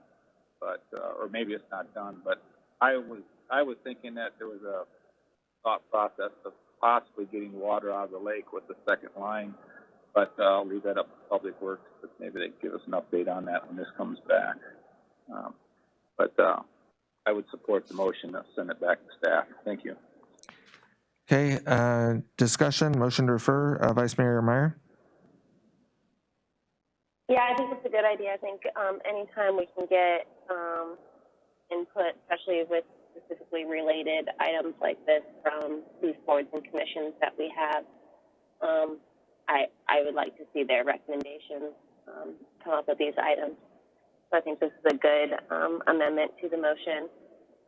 but or maybe it's not done. But I was thinking that there was a thought process of possibly getting water out of the lake with the second line, but I'll leave that up to Public Works. But maybe they can give us an update on that when this comes back. But I would support the motion to send it back to staff. Thank you. Okay, discussion, motion to refer, Vice Mayor Meyer. Yeah, I think it's a good idea. I think anytime we can get input, especially with specifically related items like this from these boards and commissions that we have, I would like to see their recommendations come up with these items. So I think this is a good amendment to the motion.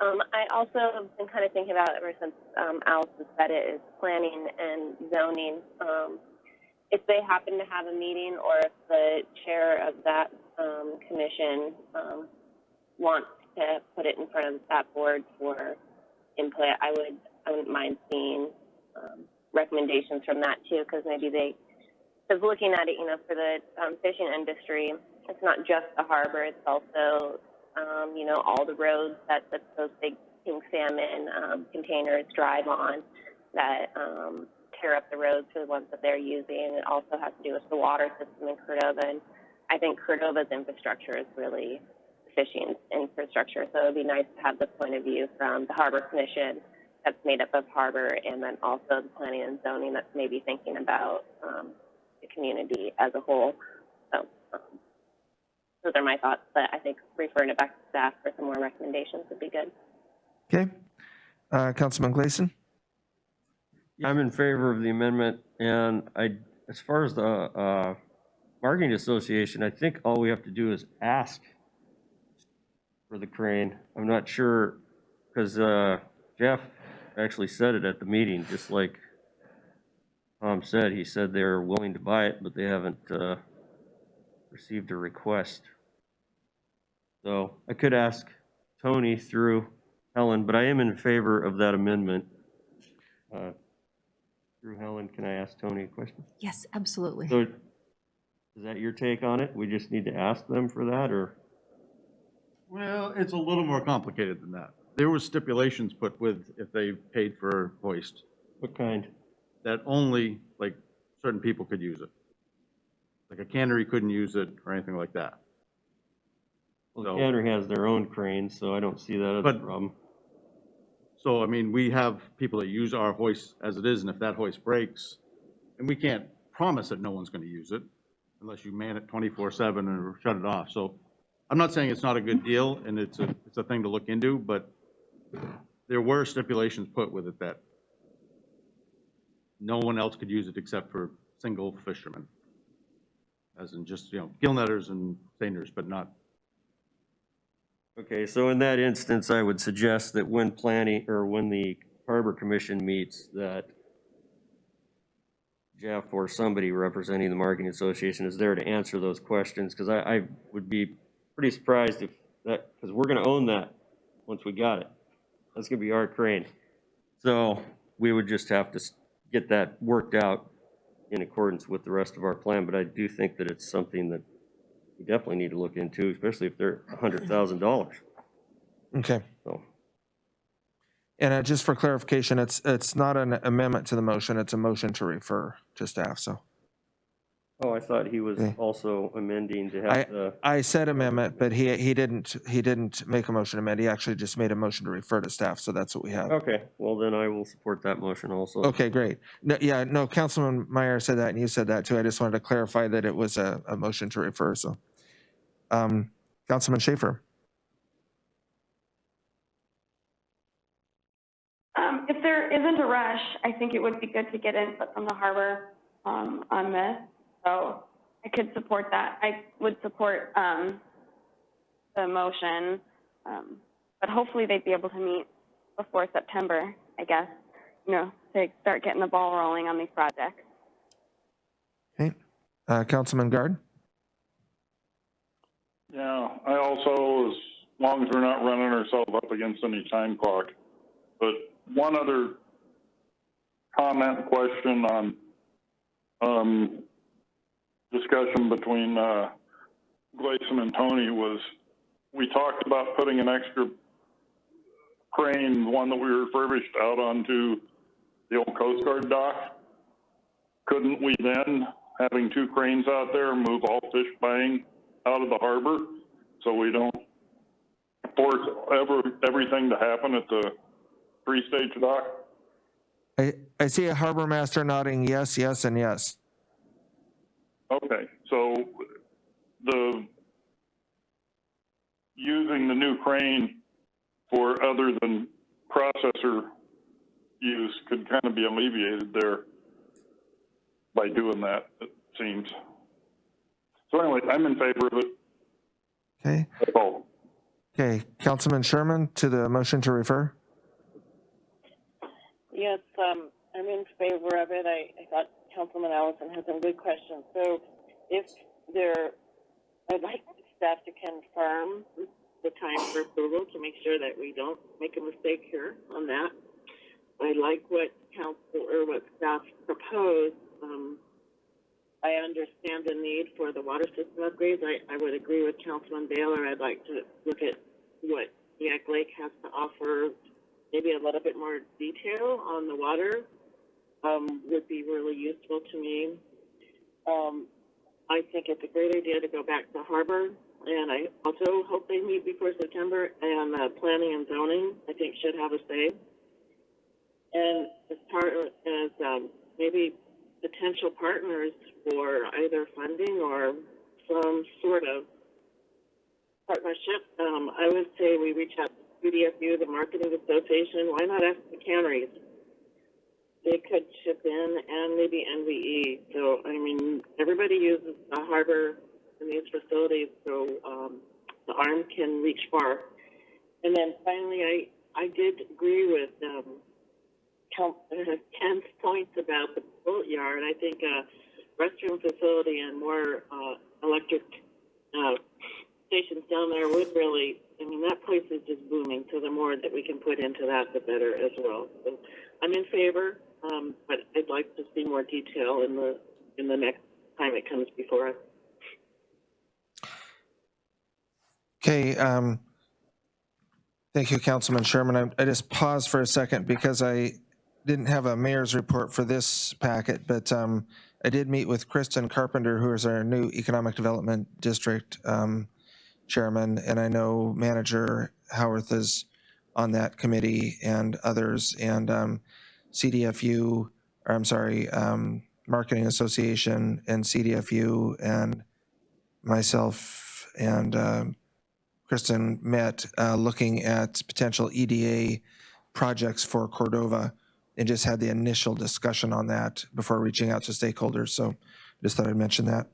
I also have been kind of thinking about, ever since Allison said it, is planning and zoning. If they happen to have a meeting, or if the chair of that commission wants to put it in front of that board for input. I wouldn't mind seeing recommendations from that too, because maybe because looking at it, for the fishing industry, it's not just the harbor, it's also, all the roads that those big pink salmon containers drive on that tear up the roads for the ones that they're using. It also has to do with the water system in Cordova, and I think Cordova's infrastructure is really fishing infrastructure, so it would be nice to have the point of view from the Harbor Commission that's made up of harbor, and then also the planning and zoning that's maybe thinking about the community as a whole. So those are my thoughts, but I think referring it back to staff for some more recommendations would be good. Okay. Councilman Gleason? I'm in favor of the amendment, and as far as the marketing association, I think all we have to do is ask for the crane. I'm not sure, because Jeff actually said it at the meeting, just like Tom said. He said they're willing to buy it, but they haven't received a request. So I could ask Tony through Helen, but I am in favor of that amendment. Through Helen, can I ask Tony a question? Yes, absolutely. So is that your take on it? We just need to ask them for that, or? Well, it's a little more complicated than that. There were stipulations put with if they paid for hoist. What kind? That only, like, certain people could use it. Like a cannery couldn't use it or anything like that. Well, So- the cannery has their own crane, so I don't see that as a But- problem. So, I mean, we have people that use our hoist as it is, and if that hoist breaks, and we can't promise that no one's gonna use it unless you man it 24/7 or shut it off. So I'm not saying it's not a good deal, and it's a thing to look into, but there were stipulations put with it that no one else could use it except for single fishermen. As in just, gill netters and seiners, but not. Okay, so in that instance, I would suggest that when planning, or when the Harbor Commission meets, that Jeff or somebody representing the Marketing Association is there to answer those questions, because I would be pretty surprised if that, because we're gonna own that once we got it. That's gonna be our crane. So we would just have to get that worked out in accordance with the rest of our plan, but I do think that it's something that we definitely need to look into, especially if they're $100,000. Okay. So, And just for clarification, it's not an amendment to the motion, it's a motion to refer to staff, so. oh, I thought he was Okay. also amending to have the, I said amendment, but he didn't make a motion to amend, he actually just made a motion to refer to staff, so that's what we have. okay, well then I will support that motion also. Okay, great. No, Councilman Meyer said that, and you said that too. I just wanted to clarify that it was a motion to refer, so. Councilman Schaefer. If there isn't a rush, I think it would be good to get input from the harbor on this. So I could support that. I would support the motion, but hopefully they'd be able to meet before September, I guess, to start getting the ball rolling on these projects. Okay. Councilman Guard. Yeah, I also, as long as we're not running ourselves up against any time clock. But one other comment, question on discussion between Gleason and Tony was, we talked about putting an extra crane, one that we refurbished, out onto the old Coast Guard dock. Couldn't we then, having two cranes out there, move all fish buying out of the harbor so we don't force everything to happen at the three-stage dock? I see a harbor master nodding yes, yes, and yes. Okay, so using the new crane for other than processor use could kind of be alleviated there by doing that, it seems. So anyway, I'm in favor of it. Okay. That's all. Okay, Councilman Sherman to the motion to refer. Yes, I'm in favor of it. I thought Councilman Allison had some good questions. So if I'd like staff to confirm the time for approval to make sure that we don't make a mistake here on that. I like what what staff proposed. I understand the need for the water system upgrades. I would agree with Councilman Baylor. I'd like to look at what Yak Lake has to offer, maybe a little bit more detail on the water would be really useful to me. I think it's a great idea to go back to Harbor, and I also hope they meet before September, and planning and zoning, I think, should have a say. And as part as maybe potential partners for either funding or some sort of partnership, I would say we reach out to CDFU, the Marketing Association. Why not ask the canneries? They could chip in, and maybe NVE. So, I mean, everybody uses the harbor in these facilities, so the arm can reach far. And then finally, I did agree with Ken's points about the boat yard. I think a restroom facility and more electric stations down there would really, I mean, that place is just booming. So the more that we can put into that, the better as well. So I'm in favor, but I'd like to see more detail in the next time it comes before us. Okay. Thank you, Councilman Sherman. I just paused for a second because I didn't have a mayor's report for this packet, but I did meet with Kristen Carpenter, who is our new Economic Development District chairman, and I know Manager Howarth is on that committee and others, and CDFU, or I'm sorry, Marketing Association and CDFU and myself and Kristen met looking at potential EDA projects for Cordova and just had the initial discussion on that before reaching out to stakeholders. So just thought I'd mention that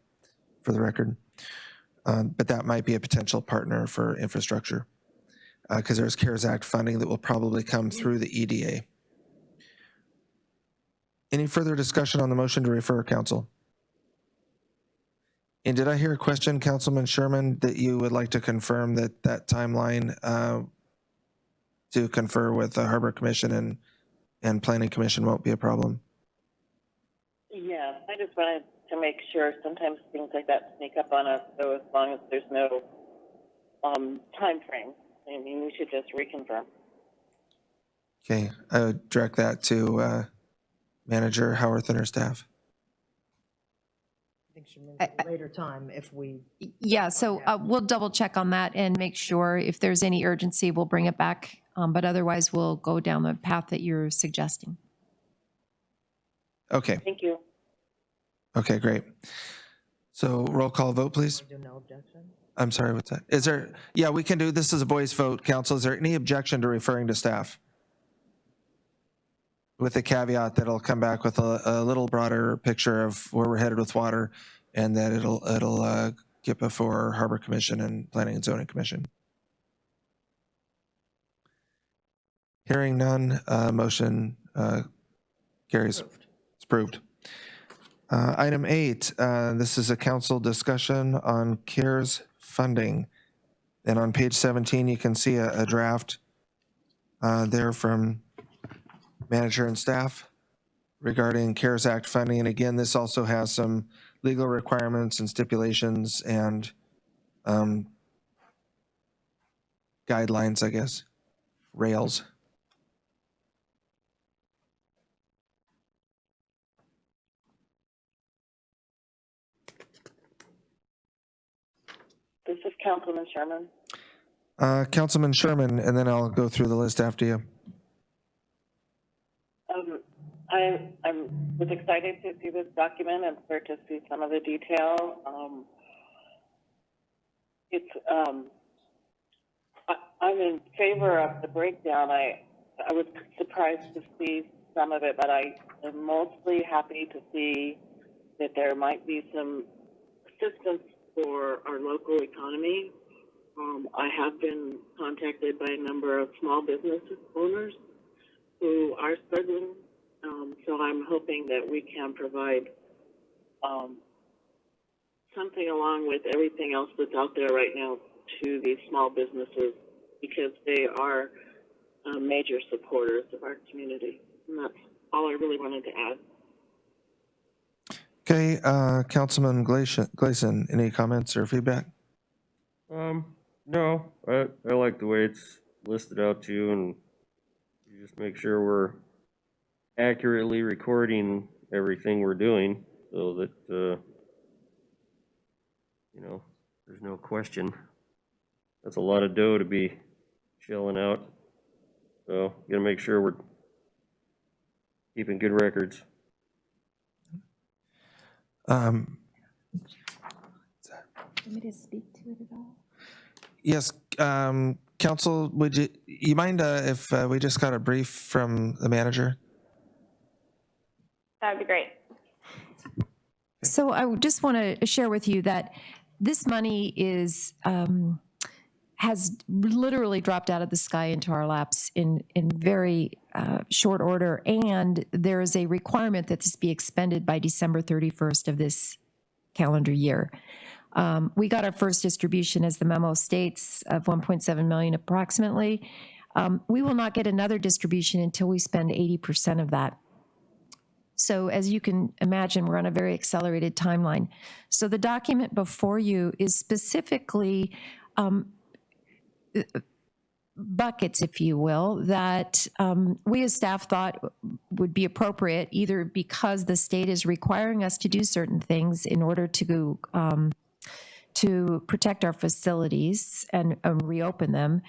for the record. But that might be a potential partner for infrastructure because there's CARES Act funding that will probably come through the EDA. Any further discussion on the motion to refer, Council? And did I hear a question, Councilman Sherman, that you would like to confirm that that timeline to confer with the Harbor Commission and Planning Commission won't be a problem? Yeah, I just wanted to make sure. Sometimes things like that sneak up on us, so as long as there's no time frame, I mean, we should just reconfirm. Okay, I would direct that to Manager Howarth and her staff. I think she mentioned later time if we. Yeah, so we'll double check on that and make sure if there's any urgency, we'll bring it back. But otherwise, we'll go down the path that you're suggesting. Okay. Thank you. Okay, great. So roll call vote, please. No objection. I'm sorry, what's that? Is there, yeah, we can do, this is a voice vote, Council. Is there any objection to referring to staff? With the caveat that it'll come back with a little broader picture of where we're headed with water and that it'll get before Harbor Commission and Planning and Zoning Commission. Hearing none, motion carries. It's approved. Item 8, this is a council discussion on CARES funding. And on page 17, you can see a draft there from manager and staff regarding CARES Act funding. And again, this also has some legal requirements and stipulations and guidelines, I guess, rails. This is Councilman Sherman. Councilman Sherman, and then I'll go through the list after you. I was excited to see this document and start to see some of the detail. I'm in favor of the breakdown. I was surprised to see some of it, but I am mostly happy to see that there might be some assistance for our local economy. I have been contacted by a number of small business owners who are struggling. So I'm hoping that we can provide something along with everything else that's out there right now to these small businesses because they are major supporters of our community. And that's all I really wanted to add. Okay, Councilman Gleason, any comments or feedback? No, I like the way it's listed out to you, and you just make sure we're accurately recording everything we're doing so that, you know, there's no question. That's a lot of dough to be shelling out. So, gotta make sure we're keeping good records. Want me to speak to it at all? Yes, Council, would you mind if we just got a brief from the manager? That would be great. So I just want to share with you that this money has literally dropped out of the sky into our laps in very short order, and there is a requirement that this be expended by December 31st of this calendar year. We got our first distribution, as the memo states, of 1.7 million approximately. We will not get another distribution until we spend 80% of that. So as you can imagine, we're on a very accelerated timeline. So the document before you is specifically buckets, if you will, that we as staff thought would be appropriate, either because the state is requiring us to do certain things in order to protect our facilities and reopen them.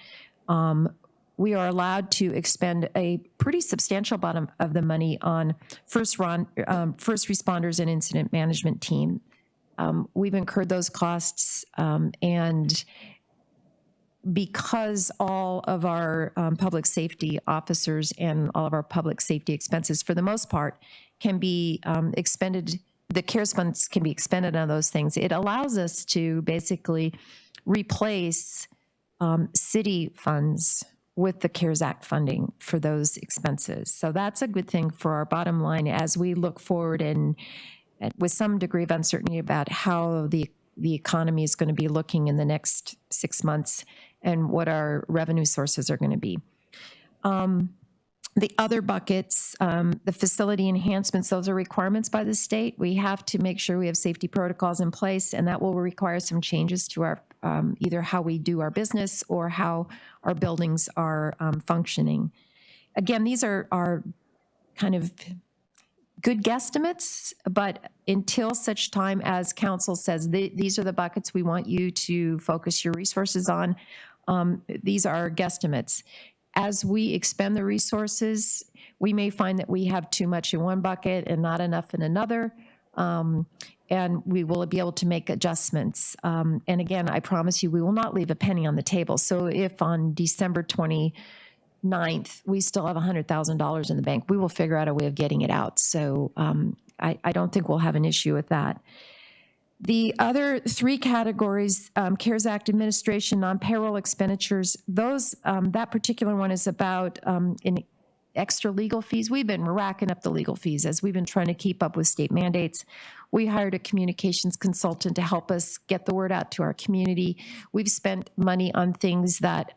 We are allowed to expend a pretty substantial amount of the money on first responders and incident management team. We've incurred those costs, and because all of our public safety officers and all of our public safety expenses, for the most part, can be expended, the CARES funds can be expended on those things. It allows us to basically replace city funds with the CARES Act funding for those expenses. So that's a good thing for our bottom line as we look forward and with some degree of uncertainty about how the economy is going to be looking in the next 6 months and what our revenue sources are going to be. The other buckets, the facility enhancements, those are requirements by the state. We have to make sure we have safety protocols in place, and that will require some changes to our either how we do our business or how our buildings are functioning. Again, these are kind of good guesstimates, but until such time as council says these are the buckets we want you to focus your resources on, these are guesstimates. As we expend the resources, we may find that we have too much in one bucket and not enough in another, and we will be able to make adjustments. And again, I promise you, we will not leave a penny on the table. So if on December 29th, we still have $100,000 in the bank, we will figure out a way of getting it out. So I don't think we'll have an issue with that. The other three categories, CARES Act administration, non-payroll expenditures, those, that particular one is about in extra legal fees. We've been racking up the legal fees as we've been trying to keep up with state mandates. We hired a communications consultant to help us get the word out to our community. We've spent money on things that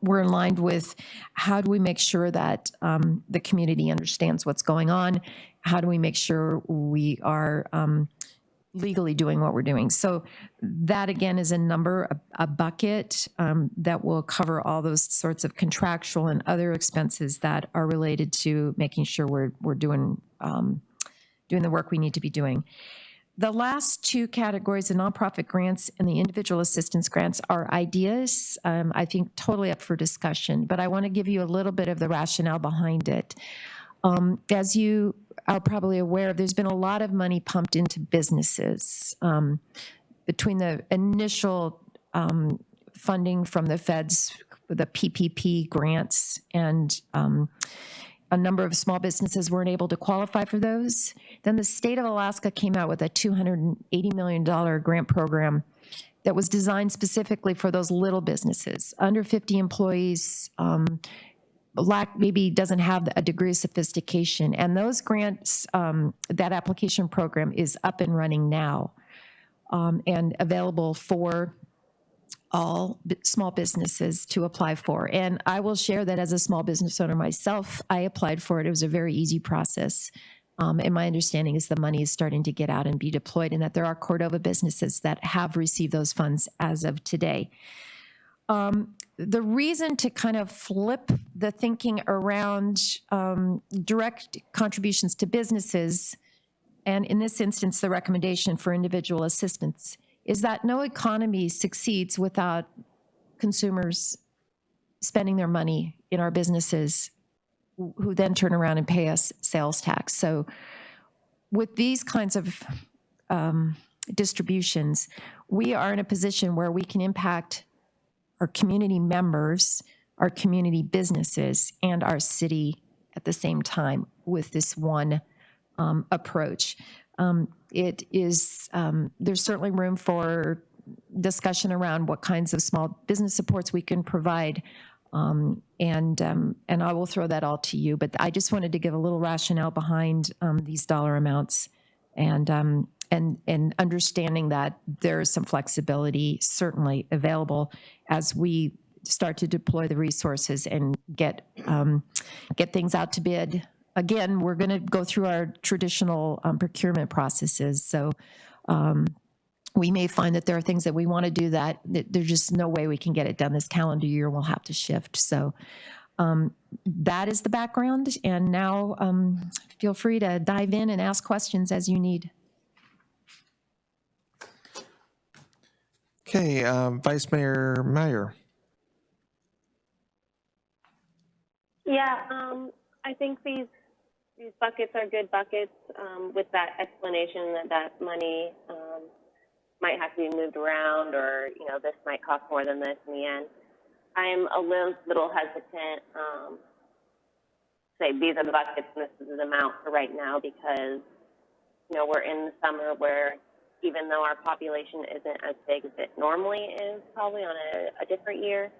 we're in line with how do we make sure that the community understands what's going on? How do we make sure we are legally doing what we're doing? So that again is a number, a bucket that will cover all those sorts of contractual and other expenses that are related to making sure we're doing the work we need to be doing. The last two categories, the nonprofit grants and the individual assistance grants, are ideas, I think totally up for discussion, but I want to give you a little bit of the rationale behind it. As you are probably aware, there's been a lot of money pumped into businesses between the initial funding from the feds, the PPP grants, and a number of small businesses weren't able to qualify for those. Then the state of Alaska came out with a $280 million grant program that was designed specifically for those little businesses, under 50 employees, maybe doesn't have a degree of sophistication. And those grants, that application program is up and running now and available for all small businesses to apply for. And I will share that as a small business owner myself, I applied for it. It was a very easy process. And my understanding is the money is starting to get out and be deployed, and that there are Cordova businesses that have received those funds as of today. The reason to kind of flip the thinking around direct contributions to businesses, and in this instance, the recommendation for individual assistance, is that no economy succeeds without consumers spending their money in our businesses, who then turn around and pay us sales tax. So with these kinds of distributions, we are in a position where we can impact our community members, our community businesses, and our city at the same time with this one approach. It is, there's certainly room for discussion around what kinds of small business supports we can provide. And I will throw that all to you, but I just wanted to give a little rationale behind these dollar amounts, and understanding that there is some flexibility certainly available as we start to deploy the resources and get things out to bid. Again, we're going to go through our traditional procurement processes. So we may find that there are things that we want to do that there's just no way we can get it done this calendar year. We'll have to shift. So that is the background. And now feel free to dive in and ask questions as you need. Okay, Vice Mayor Meyer. Yeah, I think these buckets are good buckets, with that explanation that money might have to be moved around, or this might cost more than this in the end. I'm a little hesitant to say these are the buckets and this is the amount for right now, because we're in the summer where, even though our population isn't as big as it normally is, probably on a different year,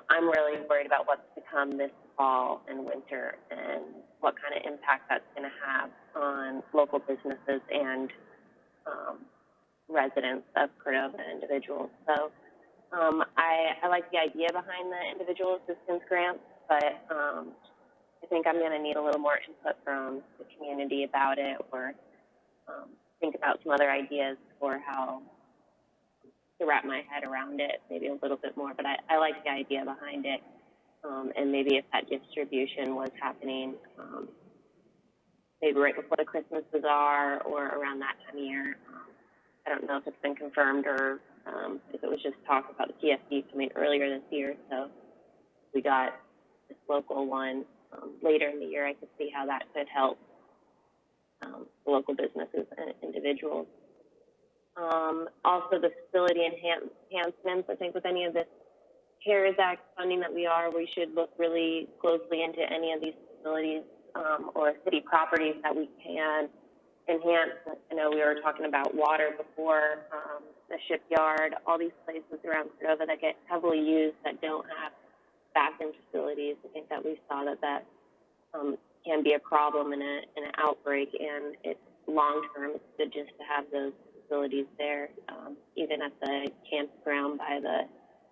I'm really worried about what's to come this fall and winter, and what kind of impact that's going to have on local businesses and residents of Cordova, individuals. So I like the idea behind the individual assistance grants, but I think I'm going to need a little more input from the community about it, or think about some other ideas for how to wrap my head around it maybe a little bit more. But I like the idea behind it. And maybe if that distribution was happening maybe right before the Christmas bazaar or around that time of year. I don't know if it's been confirmed, or if it was just talk about the TFD coming earlier this year. So we got this local one later in the year. I could see how that could help local businesses and individuals. Also, the facility enhancements. I think with any of this CARES Act funding that we should look really closely into any of these facilities or city properties that we can enhance. I know we were talking about water before, the shipyard, all these places around Cordova that get heavily used that don't have bathroom facilities. I think that we saw that can be a problem in an outbreak, and it's long term. It's good just to have those facilities there, even at the campground by the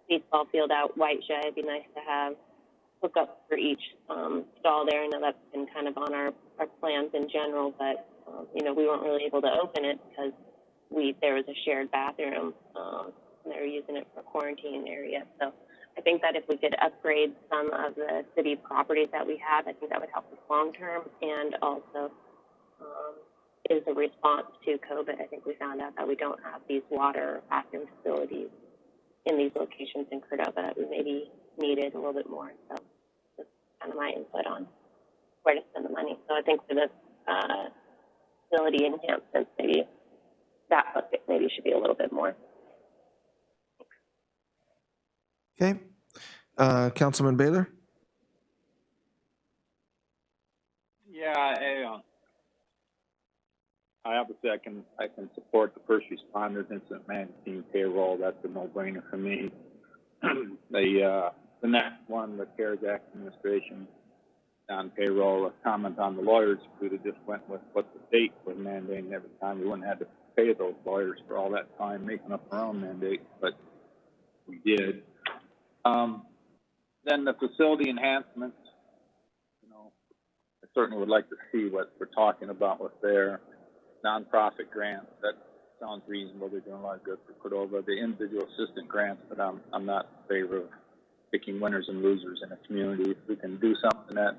baseball field out White Shed. It'd be nice to have hookups for each stall there. I know that's been kind of on our plans in general, but we weren't really able to open it because there was a shared bathroom, and they were using it for a quarantine area. So I think that if we could upgrade some of the city properties that we have, I think that would help us long term, and also is a response to COVID. I think we found out that we don't have these water bathroom facilities in these locations in Cordova that we maybe needed a little bit more. So that's kind of my input on where to spend the money. So I think for the facility enhancements, maybe that bucket maybe should be a little bit more. Okay. Councilman Baylor? Yeah, I obviously I can support the first responders, incident management team, payroll. That's a no-brainer for me. The next one, the CARES Act administration on payroll, a comment on the lawyers. If we'd have just went with what the state was mandating every time, we wouldn't have had to pay those lawyers for all that time making up our own mandates. But we did. Then the facility enhancements, you know, I certainly would like to see what we're talking about with their nonprofit grants. That sounds reasonable. They're doing a lot of good for Cordova. The individual assistant grants, but I'm not in favor of picking winners and losers in a community. If we can do something that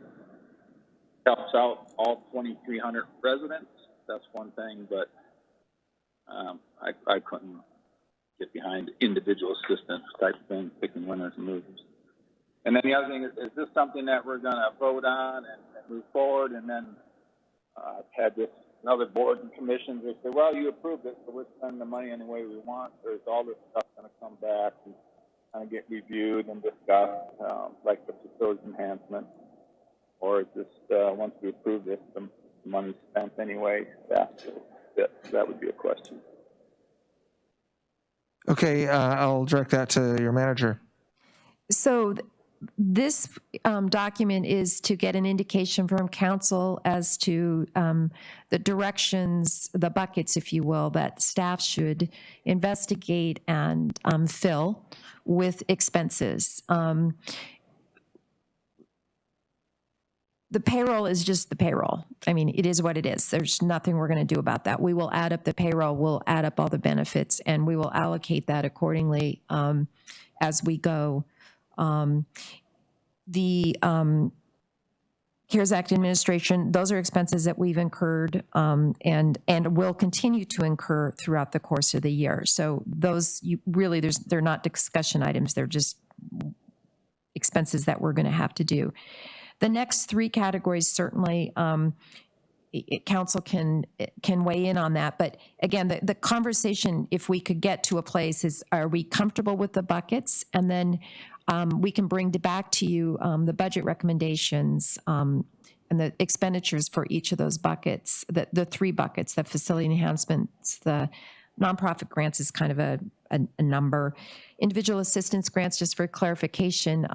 helps out all 2,300 residents, that's one thing, but I couldn't get behind individual assistance type thing, picking winners and losers. And then the other thing is this something that we're going to vote on and move forward? And then I've had this another board and commissions that say, well, you approved it, so we're spending the money any way we want. There's all this stuff going to come back and kind of get reviewed and discussed, like the facilities enhancement. Or is this, once we approve this, the money's spent anyway? That would be a question. Okay, I'll direct that to your manager. So this document is to get an indication from council as to the directions, the buckets, if you will, that staff should investigate and fill with expenses. The payroll is just the payroll. I mean, it is what it is. There's nothing we're going to do about that. We will add up the payroll, we'll add up all the benefits, and we will allocate that accordingly as we go. The CARES Act administration, those are expenses that we've incurred and will continue to incur throughout the course of the year. So those, they're not discussion items. They're just expenses that we're going to have to do. The next three categories, certainly, council can weigh in on that. But again, the conversation, if we could get to a place, is are we comfortable with the buckets? And then we can bring back to you the budget recommendations and the expenditures for each of those buckets, the three buckets, the facility enhancements, the nonprofit grants is kind of a number. Individual assistance grants, just for clarification,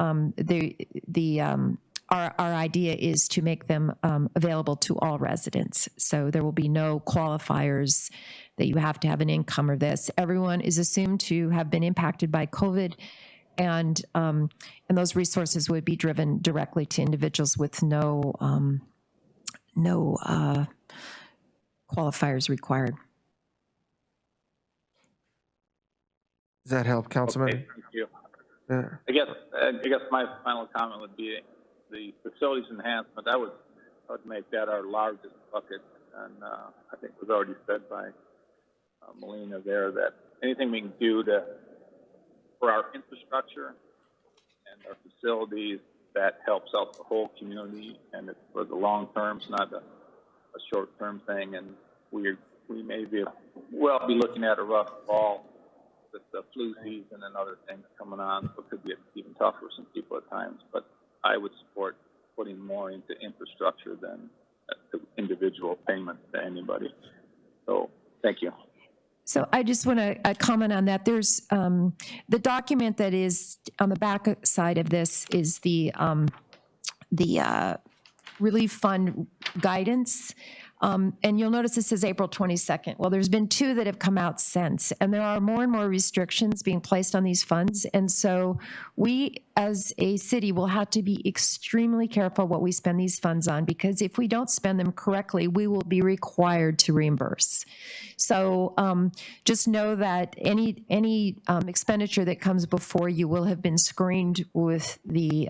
our idea is to make them available to all residents. So there will be no qualifiers that you have to have an income or this. Everyone is assumed to have been impacted by COVID, and those resources would be driven directly to individuals with no qualifiers required. Does that help, Councilman? Okay, thank you. I guess my final comment would be the facilities enhancement. I would make that our largest bucket, and I think it was already said by Melina there that anything we can do for our infrastructure and our facilities that helps out the whole community, and it's for the long term. It's not a short-term thing, and we may be looking at a rough fall with the flu season and other things coming on, so it could be even tougher for some people at times. But I would support putting more into infrastructure than individual payments to anybody. So thank you. So I just want to comment on that. There's the document that is on the back side of this is the relief fund guidance. And you'll notice it says April 22nd. Well, there's been two that have come out since, and there are more and more restrictions being placed on these funds. And so we, as a city, will have to be extremely careful what we spend these funds on, because if we don't spend them correctly, we will be required to reimburse. So just know that any expenditure that comes before you will have been screened with the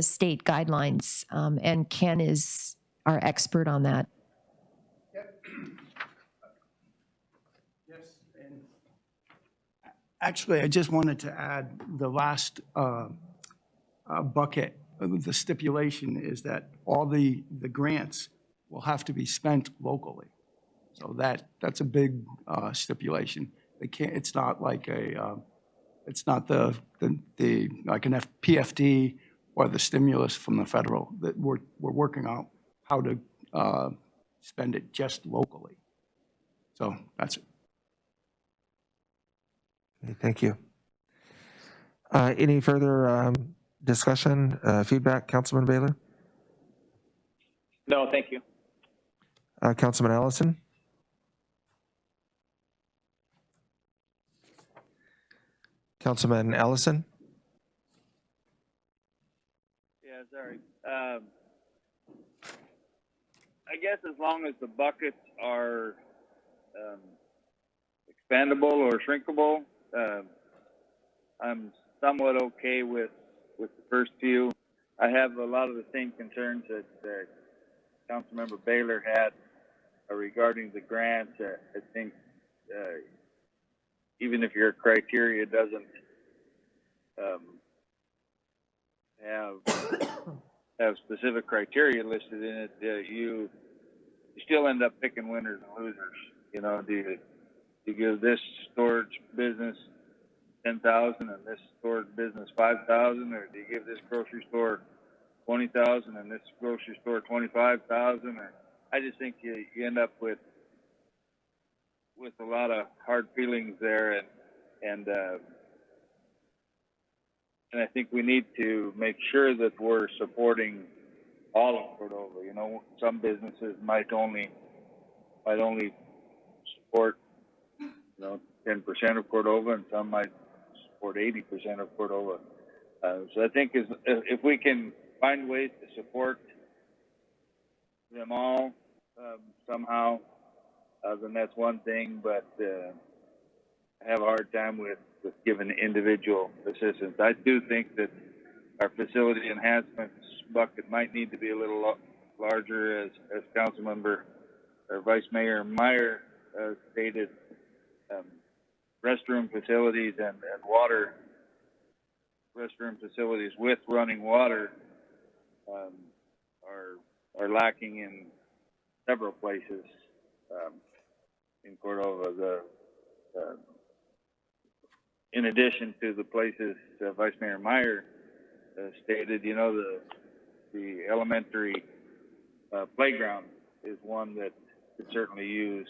state guidelines, and Ken is our expert on that. Yes, and actually, I just wanted to add the last bucket. The stipulation is that all the grants will have to be spent locally. So that's a big stipulation. They can't. It's not like it's not the like an PFD or the stimulus from the federal that we're working out how to spend it just locally. So that's it. Okay, thank you. Any further discussion, feedback, Councilman Baylor? No, thank you. Councilman Ellison? Councilman Ellison? Yeah, sorry. I guess as long as the buckets are expandable or shrinkable, I'm somewhat okay with the first few. I have a lot of the same concerns that Councilmember Baylor had regarding the grants. I think even if your criteria doesn't have specific criteria listed in it, you still end up picking winners and losers. You know, do you give this storage business 10,000 and this storage business 5,000, or do you give this grocery store 20,000 and this grocery store 25,000? Or I just think you end up with a lot of hard feelings there, and I think we need to make sure that we're supporting all of Cordova. You know, some businesses might only support 10% of Cordova, and some might support 80% of Cordova. So I think if we can find ways to support them all somehow, then that's one thing. But I have a hard time with giving individual assistance. I do think that our facility enhancements bucket might need to be a little larger, as Councilmember or Vice Mayor Meyer stated. Restroom facilities and water restroom facilities with running water are lacking in several places in Cordova. In addition to the places Vice Mayor Meyer stated, you know, the elementary playground is one that could certainly use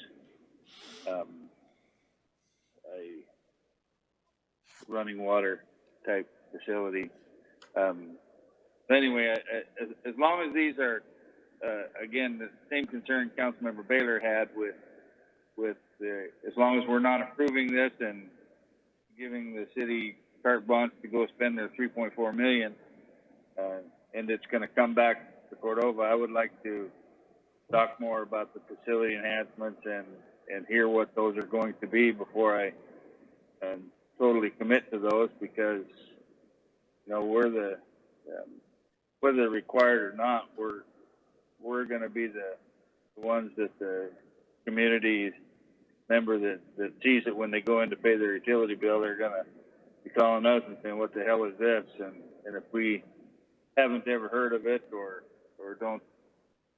a running water type facility. Anyway, as long as these are, again, the same concern Councilmember Baylor had with as long as we're not approving this and giving the city carte blanche to go spend their $3.4 million, and it's going to come back to Cordova, I would like to talk more about the facility enhancements and hear what those are going to be before I totally commit to those, because you know whether they're required or not, we're going to be the ones that the community member that sees it when they go in to pay their utility bill. They're going to be calling us and saying, "What the hell is this?" And if we haven't ever heard of it or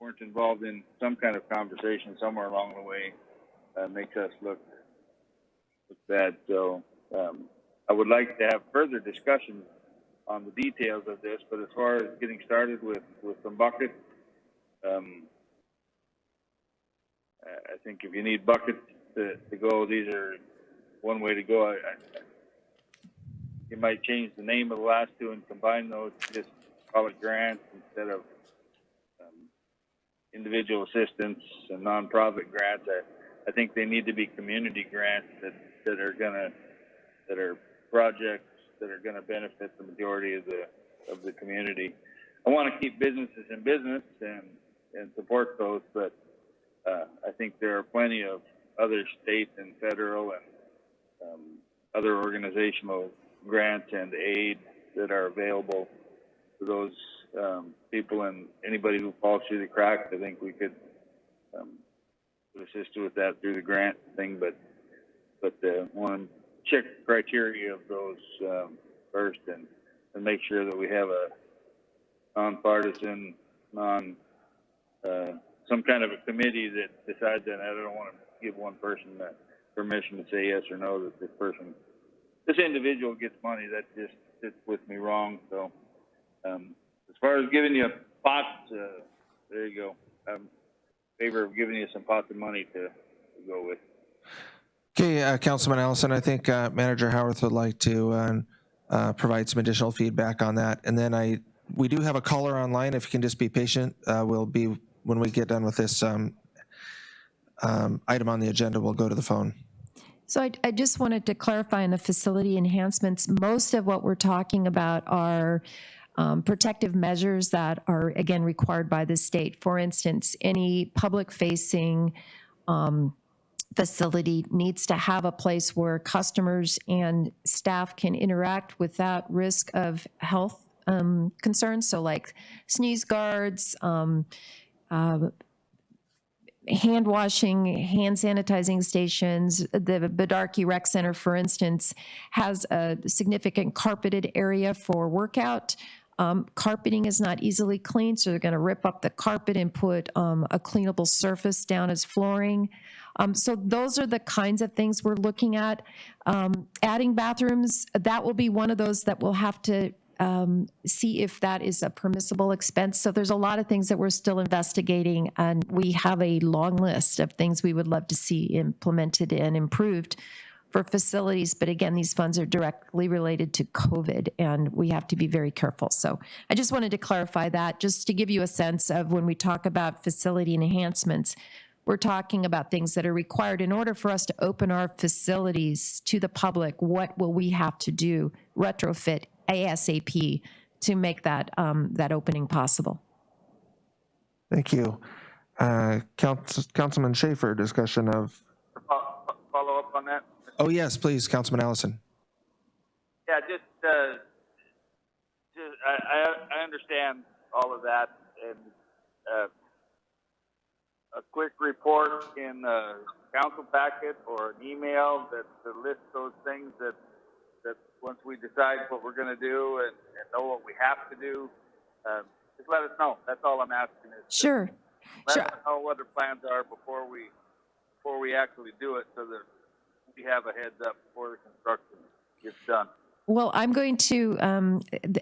weren't involved in some kind of conversation somewhere along the way, makes us look bad. So I would like to have further discussion on the details of this, but as far as getting started with some buckets, I think if you need buckets to go, these are one way to go. You might change the name of the last two and combine those, just call it grants instead of individual assistance and nonprofit grants. I think they need to be community grants that are projects that are going to benefit the majority of the community. I want to keep businesses in business and support those, but I think there are plenty of other state and federal and other organizational grants and aid that are available to those people, and anybody who falls through the cracks. I think we could assist with that through the grant thing, but want to check the criteria of those first and make sure that we have a nonpartisan, some kind of a committee that decides that. I don't want to give one person permission to say yes or no that this individual gets money. That just sits with me wrong. So as far as giving you pots, there you go. I'm in favor of giving you some pots of money to go with. Okay, Councilman Ellison, I think Manager Howarth would like to provide some additional feedback on that. And then we do have a caller online. If you can just be patient, we'll be, when we get done with this item on the agenda, we'll go to the phone. So I just wanted to clarify on the facility enhancements. Most of what we're talking about are protective measures that are, again, required by the state. For instance, any public-facing facility needs to have a place where customers and staff can interact without risk of health concerns. So like sneeze guards, hand washing, hand sanitizing stations. The Bedarkey Rec Center, for instance, has a significant carpeted area for workout. Carpeting is not easily cleaned, so they're going to rip up the carpet and put a cleanable surface down as flooring. So those are the kinds of things we're looking at. Adding bathrooms, that will be one of those that we'll have to see if that is a permissible expense. So there's a lot of things that we're still investigating, and we have a long list of things we would love to see implemented and improved for facilities. But again, these funds are directly related to COVID, and we have to be very careful. So I just wanted to clarify that, just to give you a sense of when we talk about facility enhancements, we're talking about things that are required in order for us to open our facilities to the public. What will we have to do, retrofit ASAP, to make that, that opening possible? Thank you. Councilman Schaefer, discussion of. Follow up on that? Oh, yes, please, Councilman Allison. Yeah, I understand all of that, and a quick report in the council packet or an email that lists those things that once we decide what we're going to do and know what we have to do, just let us know. That's all I'm asking. Is sure. Let us know what our plans are before we actually do it, so that we have a heads up before the construction gets done. Well, I'm going to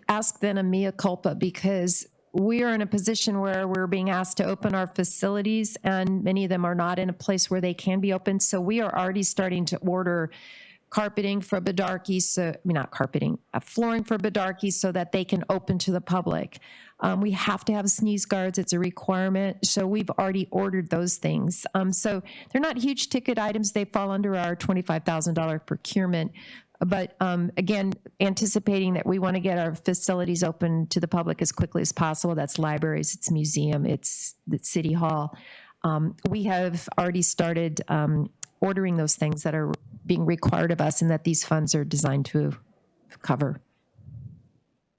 ask then a mea culpa, because we are in a position where we're being asked to open our facilities, and many of them are not in a place where they can be opened. So we are already starting to order carpeting for Bedarkey, not carpeting, flooring for Bedarkey, so that they can open to the public. We have to have sneeze guards. It's a requirement. So we've already ordered those things. So they're not huge ticket items. They fall under our $25,000 procurement. But again, anticipating that we want to get our facilities open to the public as quickly as possible. That's libraries, it's museum, it's the city hall. We have already started ordering those things that are being required of us and that these funds are designed to cover.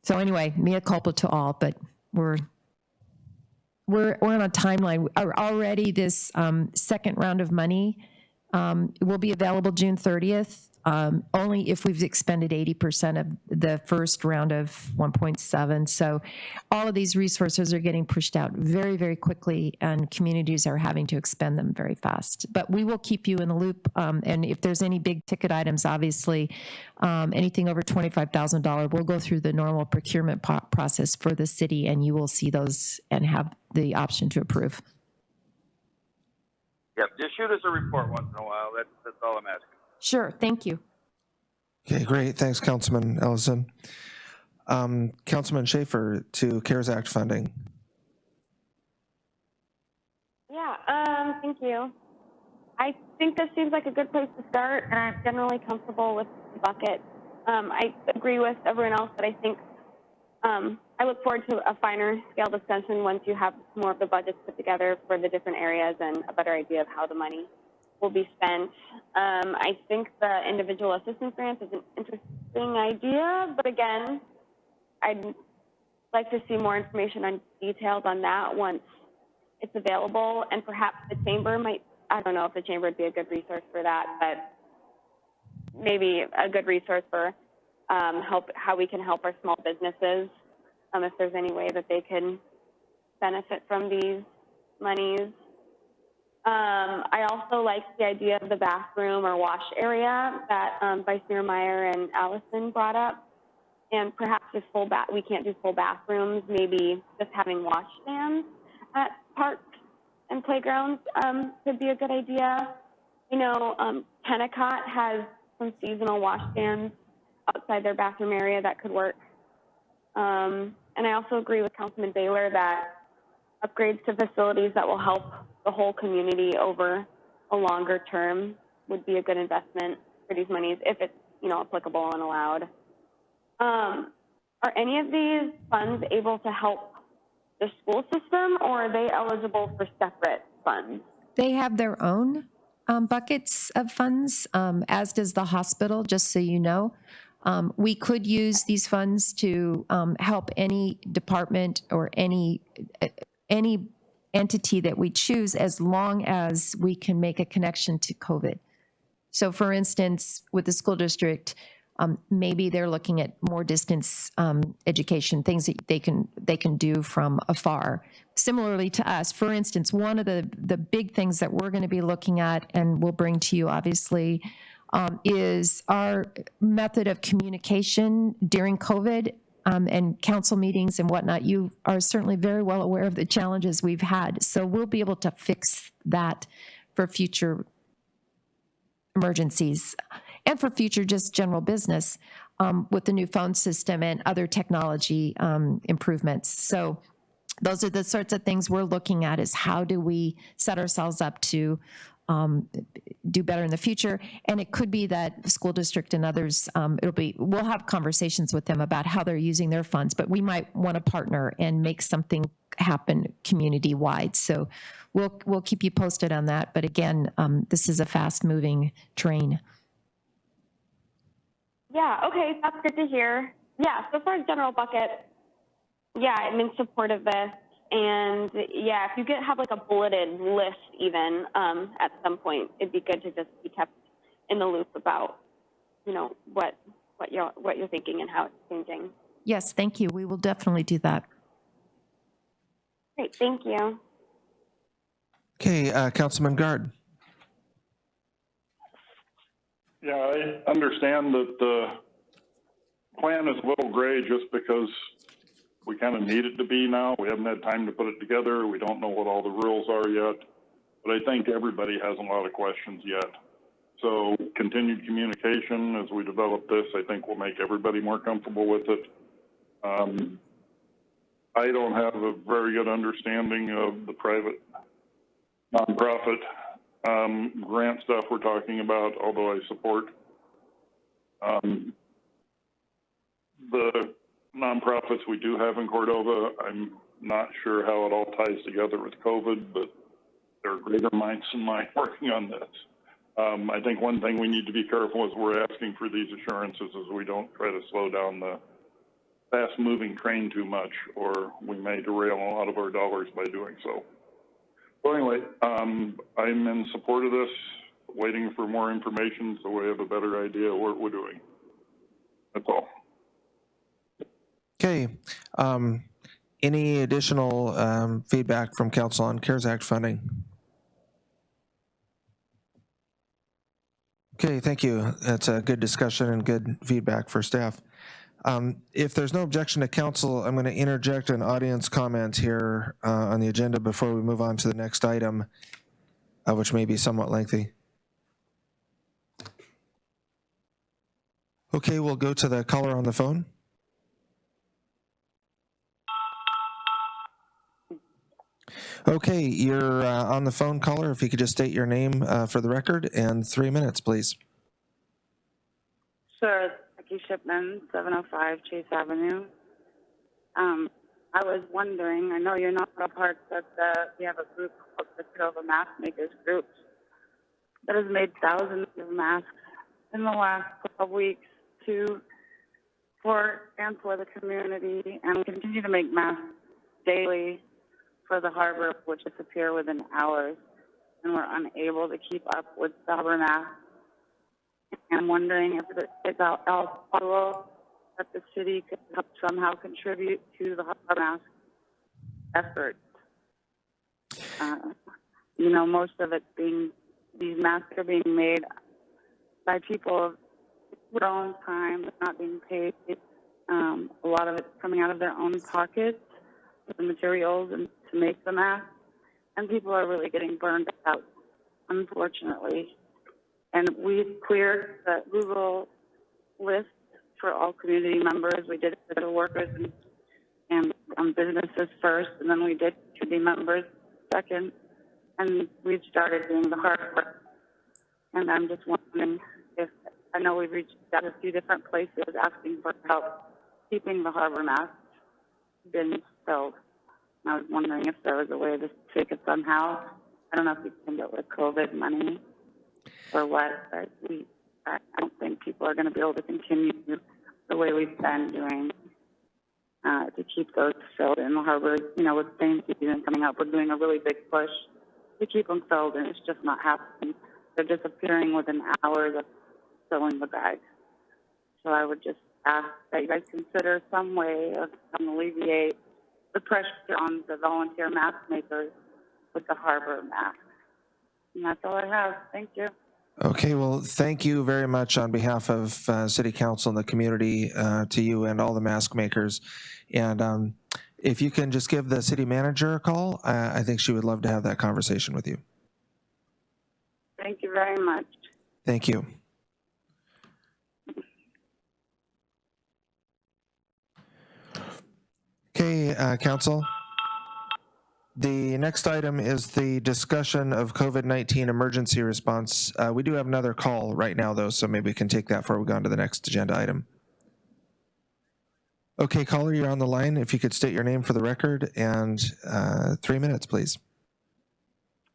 So anyway, mea culpa to all, but we're on a timeline. Already this second round of money will be available June 30th. Only if we've expended 80% of the first round of 1.7. So all of these resources are getting pushed out very, very quickly, and communities are having to expend them very fast. But we will keep you in the loop. And if there's any big ticket items, obviously, anything over $25,000, we'll go through the normal procurement process for the city, and you will see those and have the option to approve. Yep, just shoot us a report once in a while. That's all I'm asking. Sure, thank you. Okay, great. Thanks, Councilman Ellison. Councilman Schaefer to CARES Act funding. Yeah, thank you. I think this seems like a good place to start, and I'm generally comfortable with the bucket. I agree with everyone else that I think I look forward to a finer scale discussion once you have more of the budgets put together for the different areas and a better idea of how the money will be spent. I think the individual assistance grant is an interesting idea, but again, I'd like to see more information on details on that once it's available, and perhaps the chamber might, I don't know if the chamber would be a good resource for that, but maybe a good resource for how we can help our small businesses, if there's any way that they can benefit from these monies. I also like the idea of the bathroom or wash area that Vice Mayor Meyer and Allison brought up. And perhaps if we can't do full bathrooms, maybe just having wash stands at parks and playgrounds could be a good idea. You know, Kennecott has some seasonal wash stands outside their bathroom area that could work. And I also agree with Councilman Baylor that upgrades to facilities that will help the whole community over a longer term would be a good investment for these monies if it's, applicable and allowed. Are any of these funds able to help the school system, or are they eligible for separate funds? They have their own buckets of funds, as does the hospital, just so you know. We could use these funds to help any department or any entity that we choose, as long as we can make a connection to COVID. So for instance, with the school district, maybe they're looking at more distance education, things that they can do from afar. Similarly to us, for instance, one of the big things that we're going to be looking at, and we'll bring to you obviously, is our method of communication during COVID and council meetings and whatnot. You are certainly very well aware of the challenges we've had. So we'll be able to fix that for future emergencies and for future just general business with the new phone system and other technology improvements. So those are the sorts of things we're looking at, is how do we set ourselves up to do better in the future. And it could be that the school district and others, we'll have conversations with them about how they're using their funds, but we might want to partner and make something happen community-wide. So we'll keep you posted on that. But again, this is a fast-moving train. Yeah, okay, that's good to hear. Yeah, so far as general bucket, yeah, I'm in support of this. And yeah, if you could have like a bulleted list even at some point, it'd be good to just be kept in the loop about, what you're thinking and how it's changing. Yes, thank you. We will definitely do that. Great, thank you. Okay, Councilman Guard. Yeah, I understand that the plan is a little gray just because we kind of need it to be now. We haven't had time to put it together. We don't know what all the rules are yet. But I think everybody has a lot of questions yet. So continued communication as we develop this, I think will make everybody more comfortable with it. I don't have a very good understanding of the private nonprofit grant stuff we're talking about, although I support the nonprofits we do have in Cordova. I'm not sure how it all ties together with COVID, but there are greater minds than mine working on this. I think one thing we need to be careful as we're asking for these assurances is we don't try to slow down the fast-moving train too much, or we may derail a lot of our dollars by doing so. So anyway, I'm in support of this, waiting for more information so we have a better idea of what we're doing. That's all. Okay. Any additional feedback from council on CARES Act funding? Okay, thank you. That's a good discussion and good feedback for staff. If there's no objection to council, I'm going to interject an audience comment here on the agenda before we move on to the next item, which may be somewhat lengthy. Okay, we'll go to the caller on the phone. Okay, you're on the phone, caller. If you could just state your name for the record and 3 minutes, please. Sure. Becky Shipman, 705 Chase Avenue. I was wondering, I know you're not a part of we have a group called the Cordova Mask Makers Group that has made thousands of masks in the last 12 weeks for the community, and we continue to make masks daily for the harbor, which disappear within hours, and we're unable to keep up with the harbor masks. I'm wondering if it's possible that the city could somehow contribute to the harbor mask effort. Most of it these masks are being made by people of their own time, not being paid. A lot of it's coming out of their own pockets, the materials and to make the mask, and people are really getting burned out, unfortunately. And we've cleared the Google list for all community members. We did it for the workers and businesses first, and then we did community members second, and we've started doing the hard work And I'm just wondering if, I know we've reached out to a few different places asking for help keeping the harbor masks been filled. And I was wondering if there was a way to take it somehow. I don't know if we can get with COVID money or what, but I don't think people are going to be able to continue the way we've been doing to keep those filled in the harbor. You know, with same season coming up, we're doing a really big push to keep them filled, and it's just not happening. They're disappearing within hours of filling the bags. So I would just ask that you guys consider some way of alleviate the pressure on the volunteer mask makers with the harbor mask. And that's all I have. Thank you. Okay, well, thank you very much on behalf of City Council and the community to you and all the mask makers. And if you can just give the city manager a call, I think she would love to have that conversation with you. Thank you very much. Thank you. Okay, Council. The next item is the discussion of COVID-19 emergency response. We do have another call right now, though, so maybe we can take that before we go on to the next agenda item. Okay, caller, you're on the line. If you could state your name for the record and 3 minutes, please.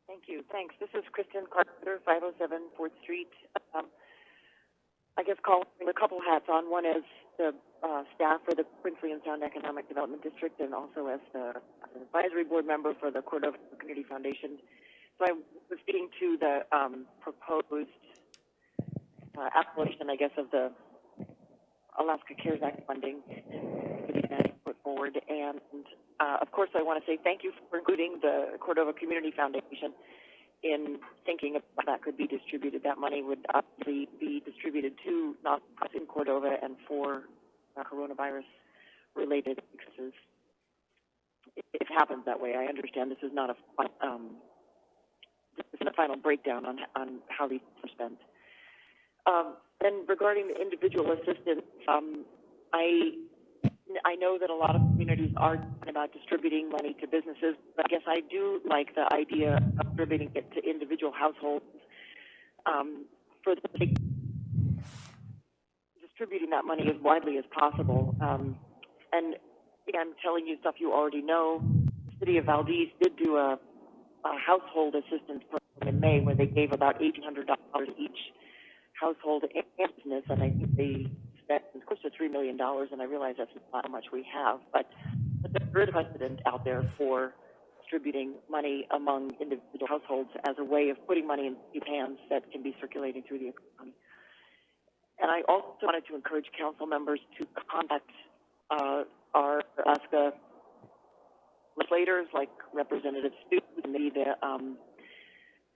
Thank you. Thanks. This is Kristen Carpenter, 507 4th Street. I guess calling a couple hats on. One is the staff for the Princely and Sound Economic Development District, and also as the advisory board member for the Cordova Community Foundation. So I was speaking to the proposed application, I guess, of the Alaska CARES Act funding put forward. And of course, I want to say thank you for including the Cordova Community Foundation in thinking about that could be distributed. That money would obviously be distributed to nonprofits in Cordova and for coronavirus-related expenses. If it happens that way, I understand this is not a final breakdown on how these are spent. Then regarding the individual assistance, I know that a lot of communities are talking about distributing money to businesses, but I guess I do like the idea of distributing it to individual households for the sake distributing that money as widely as possible. And again, I'm telling you stuff you already know. The city of Valdez did do a household assistance program in May where they gave about $1,800 each household and business, and I think they spent close to $3 million, and I realize that's not how much we have, but there's precedent out there for distributing money among individual households as a way of putting money in people's hands that can be circulating through the economy. And I also wanted to encourage council members to contact our Alaska legislators, like Representative Stu, maybe the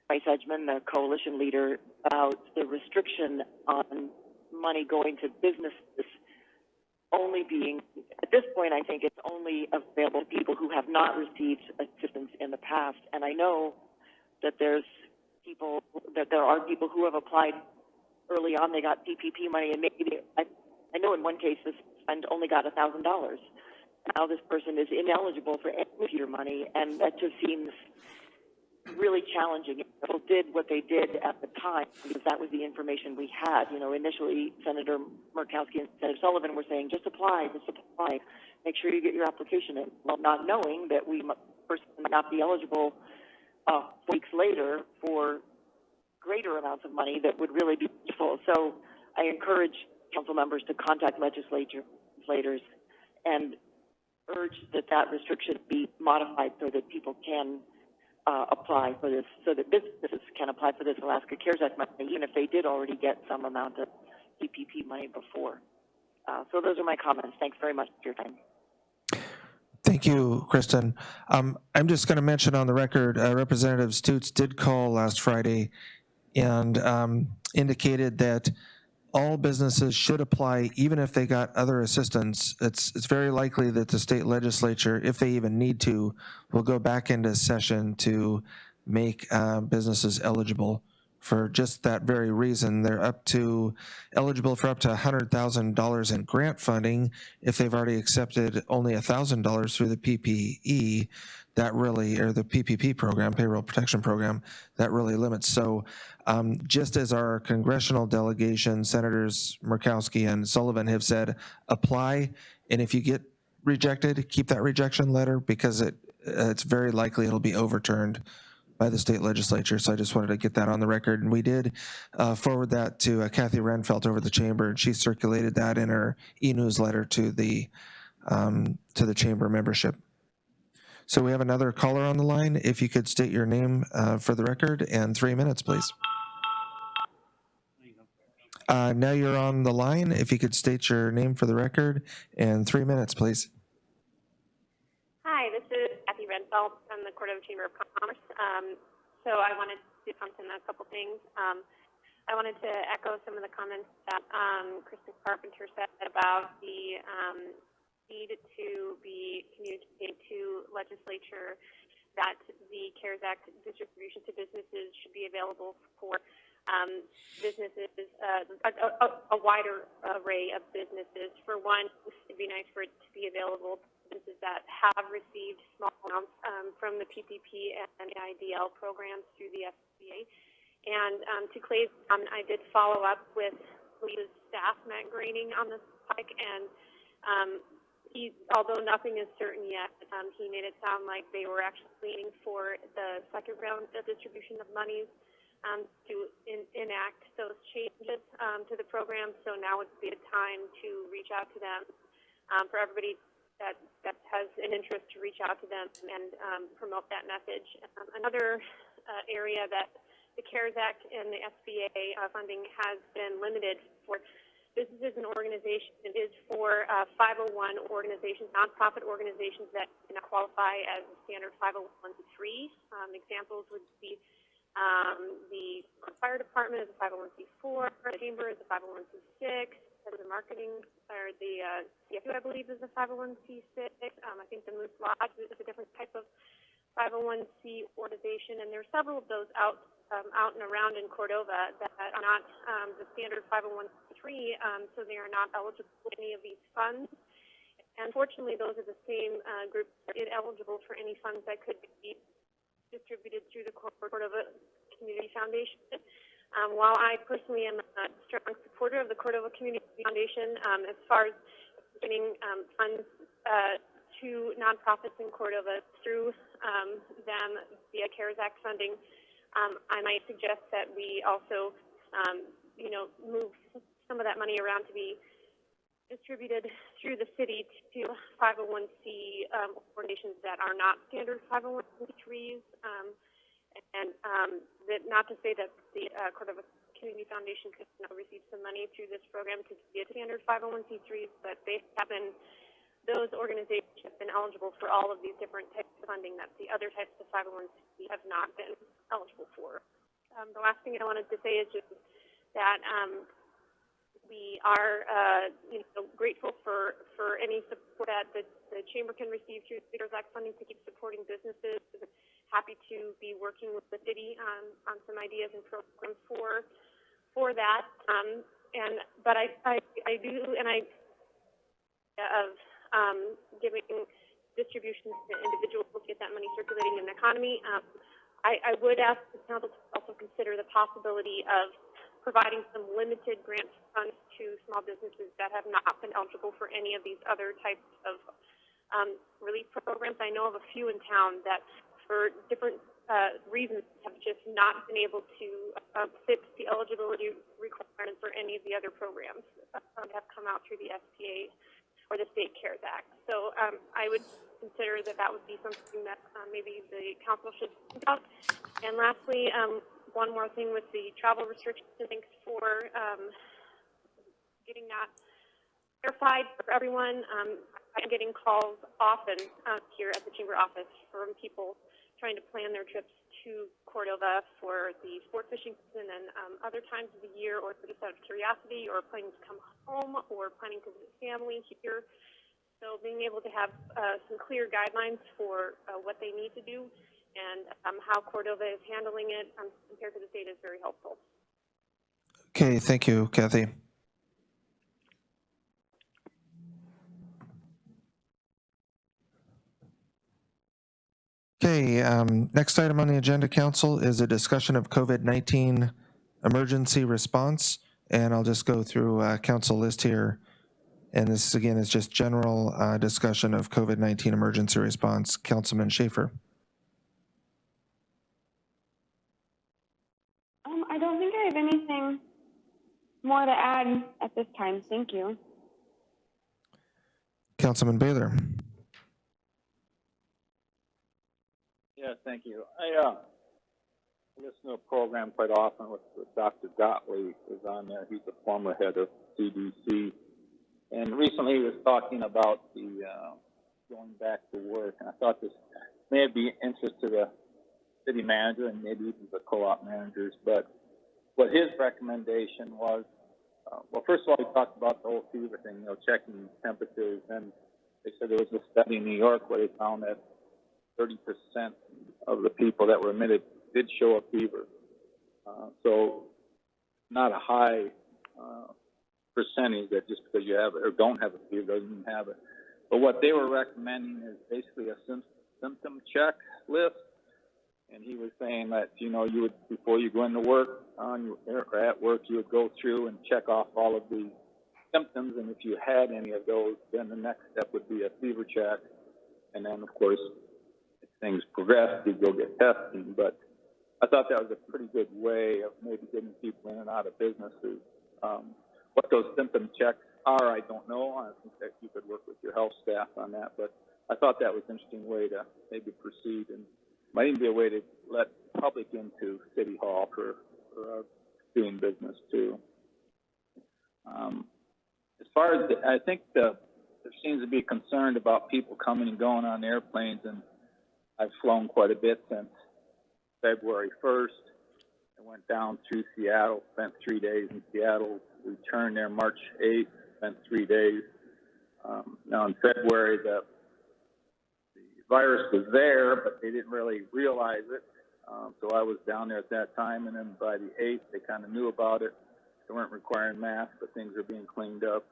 Vice Edgman, the coalition leader, about the restriction on money going to businesses only being, at this point, I think it's only available to people who have not received assistance in the past. And I know that there are people who have applied early on. They got PPP money, and maybe I know in one case this friend only got $1,000. Now this person is ineligible for any future money, and that just seems really challenging. People did what they did at the time because that was the information we had. You know, initially Senator Murkowski and Senator Sullivan were saying, just apply, make sure you get your application in. Well, not knowing that we person might not be eligible weeks later for greater amounts of money that would really be useful. So I encourage council members to contact legislators and urge that restriction be modified so that people can apply for this, so that businesses can apply for this Alaska CARES Act money, even if they did already get some amount of PPP money before. So those are my comments. Thanks very much for your time. Thank you, Kristen. I'm just going to mention on the record, Representative Stutes did call last Friday and indicated that all businesses should apply even if they got other assistance. It's very likely that the state legislature, if they even need to, will go back into session to make businesses eligible for just that very reason. They're eligible for up to $100,000 in grant funding if they've already accepted only $1,000 through the PPE. That really, or the PPP program, Payroll Protection Program, that really limits. So just as our congressional delegation, Senators Murkowski and Sullivan have said, apply, and if you get rejected, keep that rejection letter, because it's very likely it'll be overturned by the state legislature. So I just wanted to get that on the record. And we did forward that to Kathy Renfelt over the chamber, and she circulated that in her e-newsletter to the chamber membership. So we have another caller on the line. If you could state your name for the record, and 3 minutes, please. Now you're on the line. If you could state your name for the record, and 3 minutes, please. Hi, this is Kathy Renfelt from the Cordova Chamber of Commerce. So I wanted to comment on a couple things. I wanted to echo some of the comments that Kristen Carpenter said about the need to be communicating to legislature that the CARES Act distribution to businesses should be available for businesses, a wider array of businesses. For one, it'd be nice for it to be available to businesses that have received small amounts from the PPP and the IDL programs through the SBA. And to Clay's comment, I did follow up with Lisa's staff, Matt Graining, on this topic, and although nothing is certain yet, he made it sound like they were actually waiting for the second round of distribution of monies to enact those changes to the program. So now would be a time to reach out to them. For everybody that has an interest, to reach out to them and promote that message. Another area that the CARES Act and the SBA funding has been limited for businesses and organizations is for 501 organizations, nonprofit organizations that cannot qualify as a standard 501c3. Examples would be the fire department is a 501c4, the chamber is a 501c6, the marketing, or the CFU, I believe, is a 501c6. I think the Moose Lodge is a different type of 501c organization, and there are several of those out and around in Cordova that are not the standard 501c3, so they are not eligible for any of these funds. And fortunately, those are the same groups that are ineligible for any funds that could be distributed through the Cordova Community Foundation. While I personally am a strong supporter of the Cordova Community Foundation, as far as getting funds to nonprofits in Cordova through them via CARES Act funding, I might suggest that we also, move some of that money around to be distributed through the city to 501c organizations that are not standard 501c3s, and that not to say that the Cordova Community Foundation could receive some money through this program to be a standard 501c3s, but they have been, those organizations have been eligible for all of these different types of funding that the other types of 501c have not been eligible for. The last thing I wanted to say is just that we are grateful for any support that the Chamber can receive through the CARES Act funding to keep supporting businesses. Happy to be working with the city on some ideas and programs for that. But I do, and I of giving distributions to individuals to get that money circulating in the economy. I would ask the council to also consider the possibility of providing some limited grant funds to small businesses that have not been eligible for any of these other types of relief programs. I know of a few in town that, for different reasons, have just not been able to fit the eligibility requirements for any of the other programs that have come out through the SBA or the State CARES Act. So I would consider that would be something that maybe the council should think about. And lastly, one more thing with the travel restrictions. Thanks for getting that clarified for everyone. I'm getting calls often here at the Chamber office from people trying to plan their trips to Cordova for the sport fishing season and other times of the year, or just out of curiosity, or planning to come home, or planning to visit family here. So being able to have some clear guidelines for what they need to do and how Cordova is handling it compared to the state is very helpful. Okay, thank you, Kathy. Okay, next item on the agenda, Council, is a discussion of COVID-19 emergency response. And I'll just go through council list here. And this, again, is just general discussion of COVID-19 emergency response. Councilman Schaefer. I don't think I have anything more to add at this time. Thank you. Councilman Baylor. Yeah, thank you. I listen to a program quite often with Dr. Gottlieb is on there. He's a former head of CDC. And recently he was talking about the going back to work. And I thought this may be interest to the city manager and maybe even the co-op managers. But what his recommendation was, well, first of all, he talked about the whole fever thing, checking temperatures. And they said there was a study in New York where they found that 30% of the people that were admitted did show a fever. So not a high percentage that just because you have it or don't have a fever doesn't mean have it. But what they were recommending is basically a symptom checklist. And he was saying that, you would, before you go into work or at work, you would go through and check off all of the symptoms. And if you had any of those, then the next step would be a fever check. And then, of course, if things progress, you go get testing. But I thought that was a pretty good way of maybe getting people in and out of businesses. What those symptom checks are, I don't know. I think that you could work with your health staff on that. But I thought that was an interesting way to maybe proceed, and might even be a way to let public into City Hall for doing business too. As far as I think there seems to be concern about people coming and going on airplanes, and I've flown quite a bit since February 1st. I went down through Seattle, spent 3 days in Seattle, returned there March 8th, spent 3 days. Now in February, the virus was there, but they didn't really realize it. So I was down there at that time, and then by the 8th, they kind of knew about it. They weren't requiring masks, but things are being cleaned up.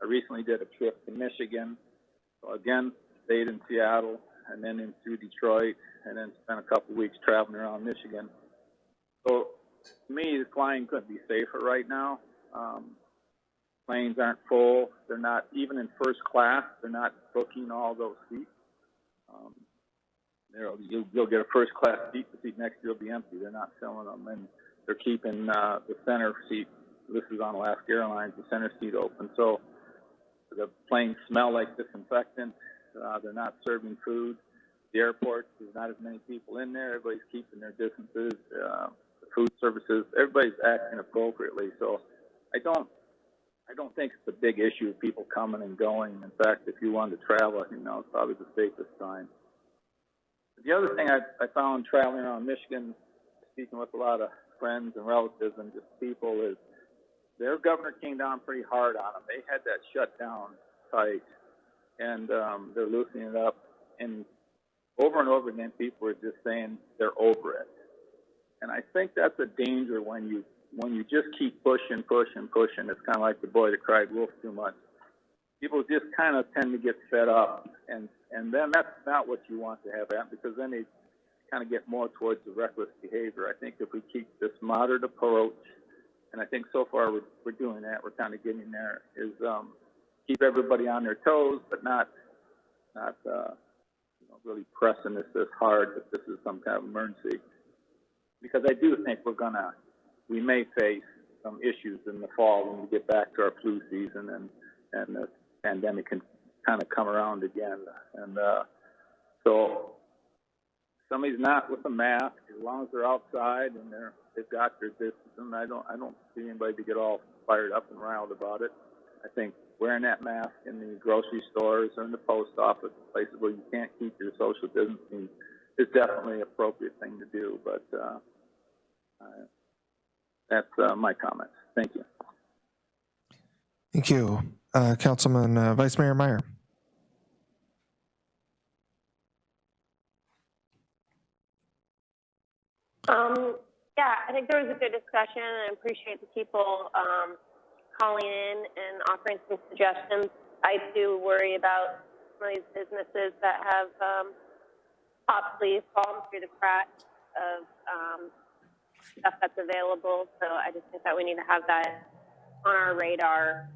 I recently did a trip to Michigan. So again, stayed in Seattle, and then in through Detroit, and then spent a couple weeks traveling around Michigan. So to me, the flying couldn't be safer right now. Planes aren't full. They're not, even in first class, they're not booking all those seats. You'll get a first class seat, the seat next to you will be empty. They're not filling them, and they're keeping the center seat. This is on Alaska Airlines, the center seat open. So the planes smell like disinfectant. They're not serving food. The airports, there's not as many people in there. Everybody's keeping their distances. The food services, everybody's acting appropriately. So I don't think it's a big issue of people coming and going. In fact, if you wanted to travel, I think now is probably the safest time. The other thing I found traveling around Michigan, speaking with a lot of friends and relatives and just people, is their governor came down pretty hard on them. They had that shut down tight, and they're loosening it up. And over again, people are just saying they're over it. And I think that's a danger when you just keep pushing. It's kind of like the boy that cried wolf too much. People just kind of tend to get fed up, and then that's not what you want to have happen, because then they kind of get more towards the reckless behavior. I think if we keep this moderate approach, and I think so far we're doing that, we're kind of getting there, is keep everybody on their toes, but not really pressing this hard that this is some kind of emergency. Because I do think we may face some issues in the fall when we get back to our flu season and the pandemic can kind of come around again. And so somebody's not with a mask, as long as they're outside and they've got their distance, I don't see anybody to get all fired up and riled about it. I think wearing that mask in the grocery stores or in the post office, places where you can't keep your social distancing, is definitely an appropriate thing to do. But that's my comments. Thank you. Thank you. Councilman Vice Mayor Meyer. Yeah, I think there was a good discussion, and I appreciate the people calling in and offering some suggestions. I do worry about some of these businesses that have possibly fallen through the cracks of stuff that's available. So I just think that we need to have that on our radar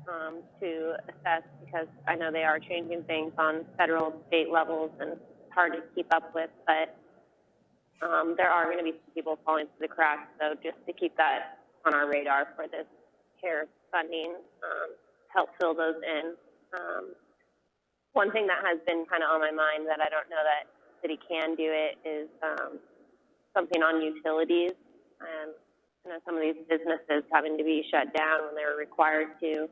to assess, because I know they are changing things on federal and state levels, and it's hard to keep up with, but there are going to be some people falling through the cracks. So just to keep that on our radar for this CARES funding, help fill those in. One thing that has been kind of on my mind that I don't know that the city can do it is something on utilities. You know, some of these businesses having to be shut down when they're required to,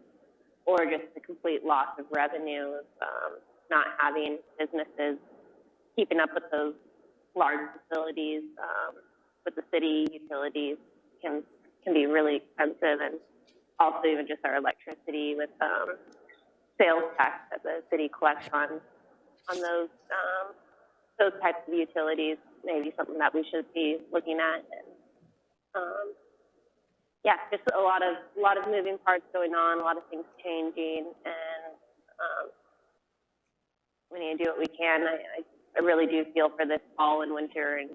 or just the complete loss of revenue of not having businesses keeping up with those large facilities with the city utilities can be really expensive, and also even just our electricity with sales tax that the city collects on those types of utilities, maybe something that we should be looking at. And, yeah, just a lot of moving parts going on, a lot of things changing, and we need to do what we can. I really do feel for this fall and winter, and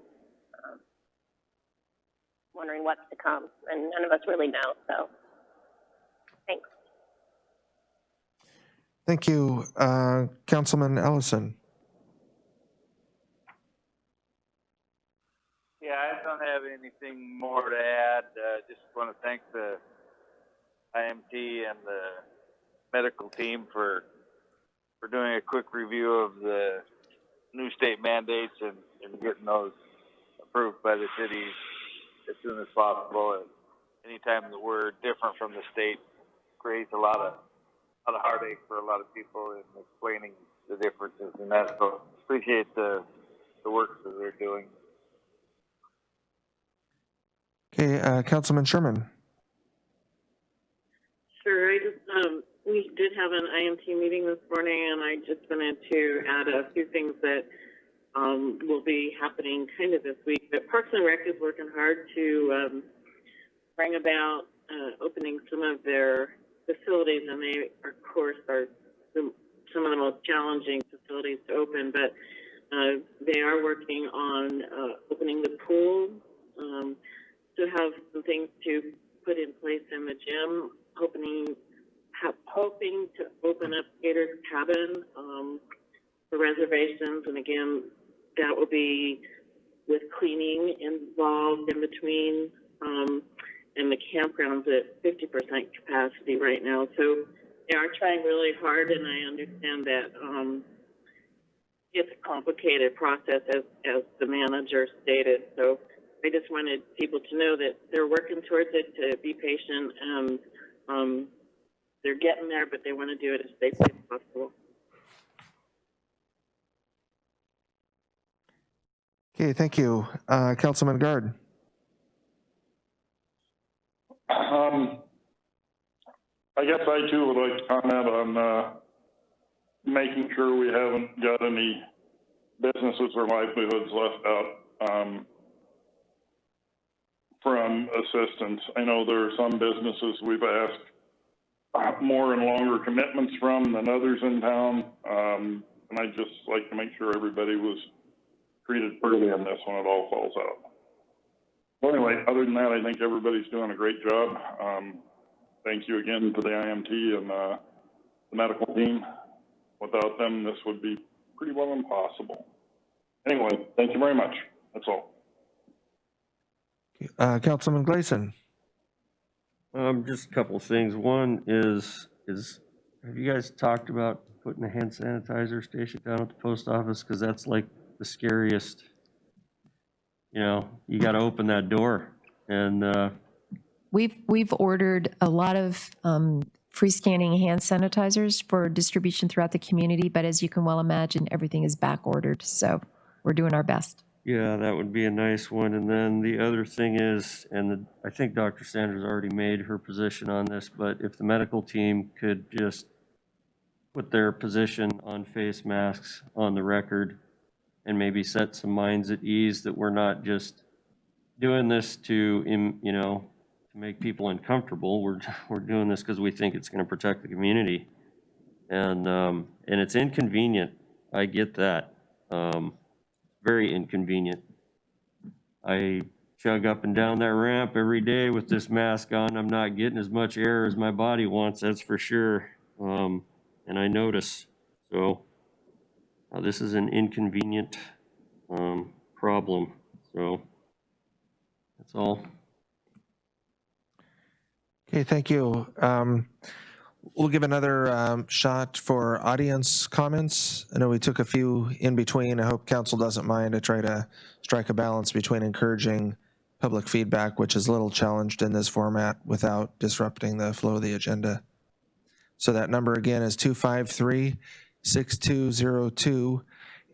wondering what's to come, and none of us really know. So, thanks. Thank you, Councilman Ellison. Yeah, I don't have anything more to add. Just want to thank the IMT and the medical team for doing a quick review of the new state mandates and getting those approved by the city as soon as possible. And anytime that we're different from the state creates a lot of heartache for a lot of people in explaining the differences in that. So appreciate the work that they're doing. Okay, Councilman Sherman. Sure. I just we did have an IMT meeting this morning, and I just wanted to add a few things that will be happening kind of this week. But Parks and Rec is working hard to bring about opening some of their facilities, and they, of course, are some of the most challenging facilities to open. But they are working on opening the pool. To have some things to put in place in the gym, hoping to open up Gator's Cabin for reservations, and again, that will be with cleaning involved in between, and the campground's at 50% capacity right now. So they are trying really hard, and I understand that it's a complicated process, as the manager stated. So I just wanted people to know that they're working towards it, to be patient, and they're getting there, but they want to do it as safely as possible. Okay, thank you. Councilman Gard. I guess I too would like to comment on making sure we haven't got any businesses or livelihoods left out from assistance. I know there are some businesses we've asked more and longer commitments from than others in town, and I'd just like to make sure everybody was treated fairly on this when it all falls out. Well, anyway, other than that, I think everybody's doing a great job. Thank you again to the IMT and the medical team. Without them, this would be pretty well impossible. Anyway, thank you very much. That's all. Councilman Gleason. Just a couple of things. One is have you guys talked about putting a hand sanitizer station down at the post office? Because that's like the scariest. You know, you got to open that door, and We've ordered a lot of free scanning hand sanitizers for distribution throughout the community, but as you can well imagine, everything is back ordered. So we're doing our best. yeah, that would be a nice one. And then the other thing is, I think Dr. Sanders already made her position on this, but if the medical team could just put their position on face masks on the record and maybe set some minds at ease that we're not just doing this to, you know, to make people uncomfortable. We're doing this because we think it's going to protect the community. And it's inconvenient. I get that. Very inconvenient. I chug up and down that ramp every day with this mask on. I'm not getting as much air as my body wants, that's for sure. And I notice. So this is an inconvenient problem. So that's all. Okay, thank you. We'll give another shot for audience comments. I know we took a few in between. I hope council doesn't mind. I try to strike a balance between encouraging public feedback, which is a little challenged in this format, without disrupting the flow of the agenda. So that number again is 253-6202,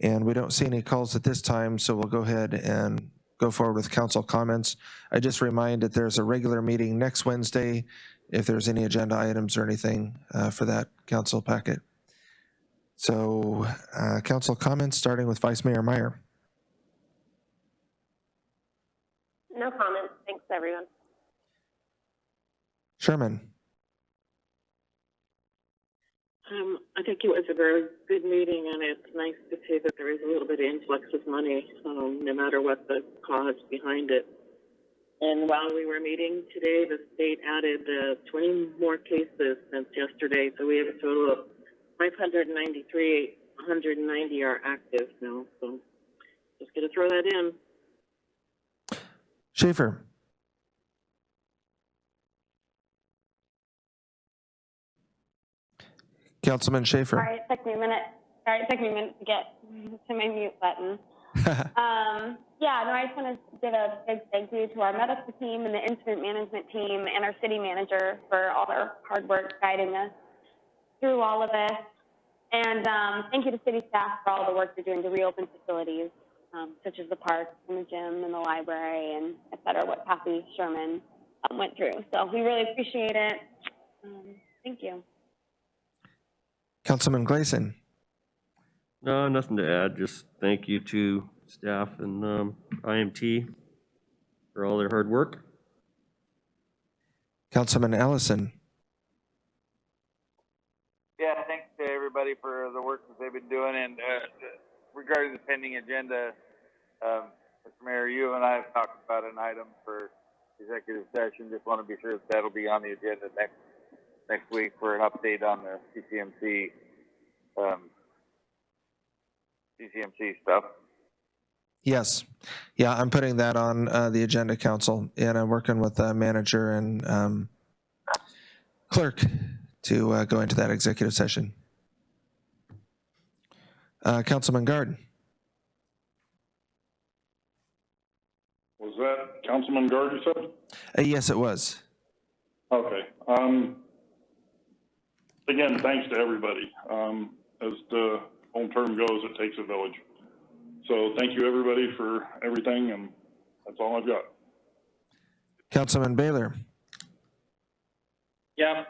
and we don't see any calls at this time, so we'll go ahead and go forward with council comments. I just remind that there's a regular meeting next Wednesday if there's any agenda items or anything for that council packet. So council comments, starting with Vice Mayor Meyer. No comments. Thanks, everyone. Sherman. I think it was a very good meeting, and it's nice to see that there is a little bit of influx of money, no matter what the cause behind it. And while we were meeting today, the state added 20 more cases since yesterday, so we have a total of 593. 190 are active now, so just going to throw that in. Schaefer. Councilman Schaefer. Sorry, it took me a minute. Sorry, it took me a minute to get to my mute button. Yeah, no, I just want to give a big thank you to our medical team and the incident management team and our city manager for all their hard work guiding us through all of this. And thank you to city staff for all the work you're doing to reopen facilities, such as the parks and the gym and the library and et cetera, what Kathy Sherman went through. So we really appreciate it. Thank you. Councilman Gleason. No, nothing to add. Just thank you to staff and IMT for all their hard work. Councilman Ellison. Yeah, thanks to everybody for the work that they've been doing. And regarding the pending agenda, Mr. Mayor, you and I have talked about an item for executive session. Just want to be sure that that'll be on the agenda next week for an update on the CCMC stuff. Yes. Yeah, I'm putting that on the agenda, council, and I'm working with the manager and clerk to go into that executive session. Councilman Gard. Was that Councilman Gard you said? Yes, it was. Okay. Again, thanks to everybody. As the home term goes, it takes a village. So thank you, everybody, for everything, and that's all I've got. Councilman Baylor. Yeah,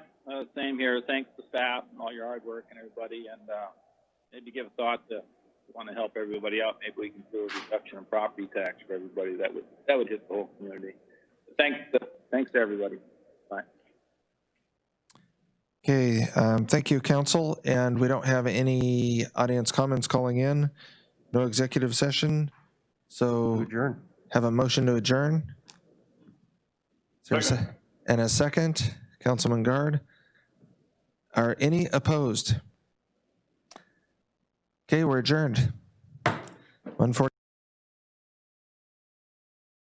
same here. Thanks to staff and all your hard work and everybody, and maybe give a thought to want to help everybody out. Maybe we can do a reduction in property tax for everybody. That would hit the whole community. Thanks to everybody. Bye. Okay, thank you, council. And we don't have any audience comments calling in. No executive session. So adjourn. Have a motion to adjourn. And a second, Councilman Gard. Are any opposed? Okay, we're adjourned. 1:40.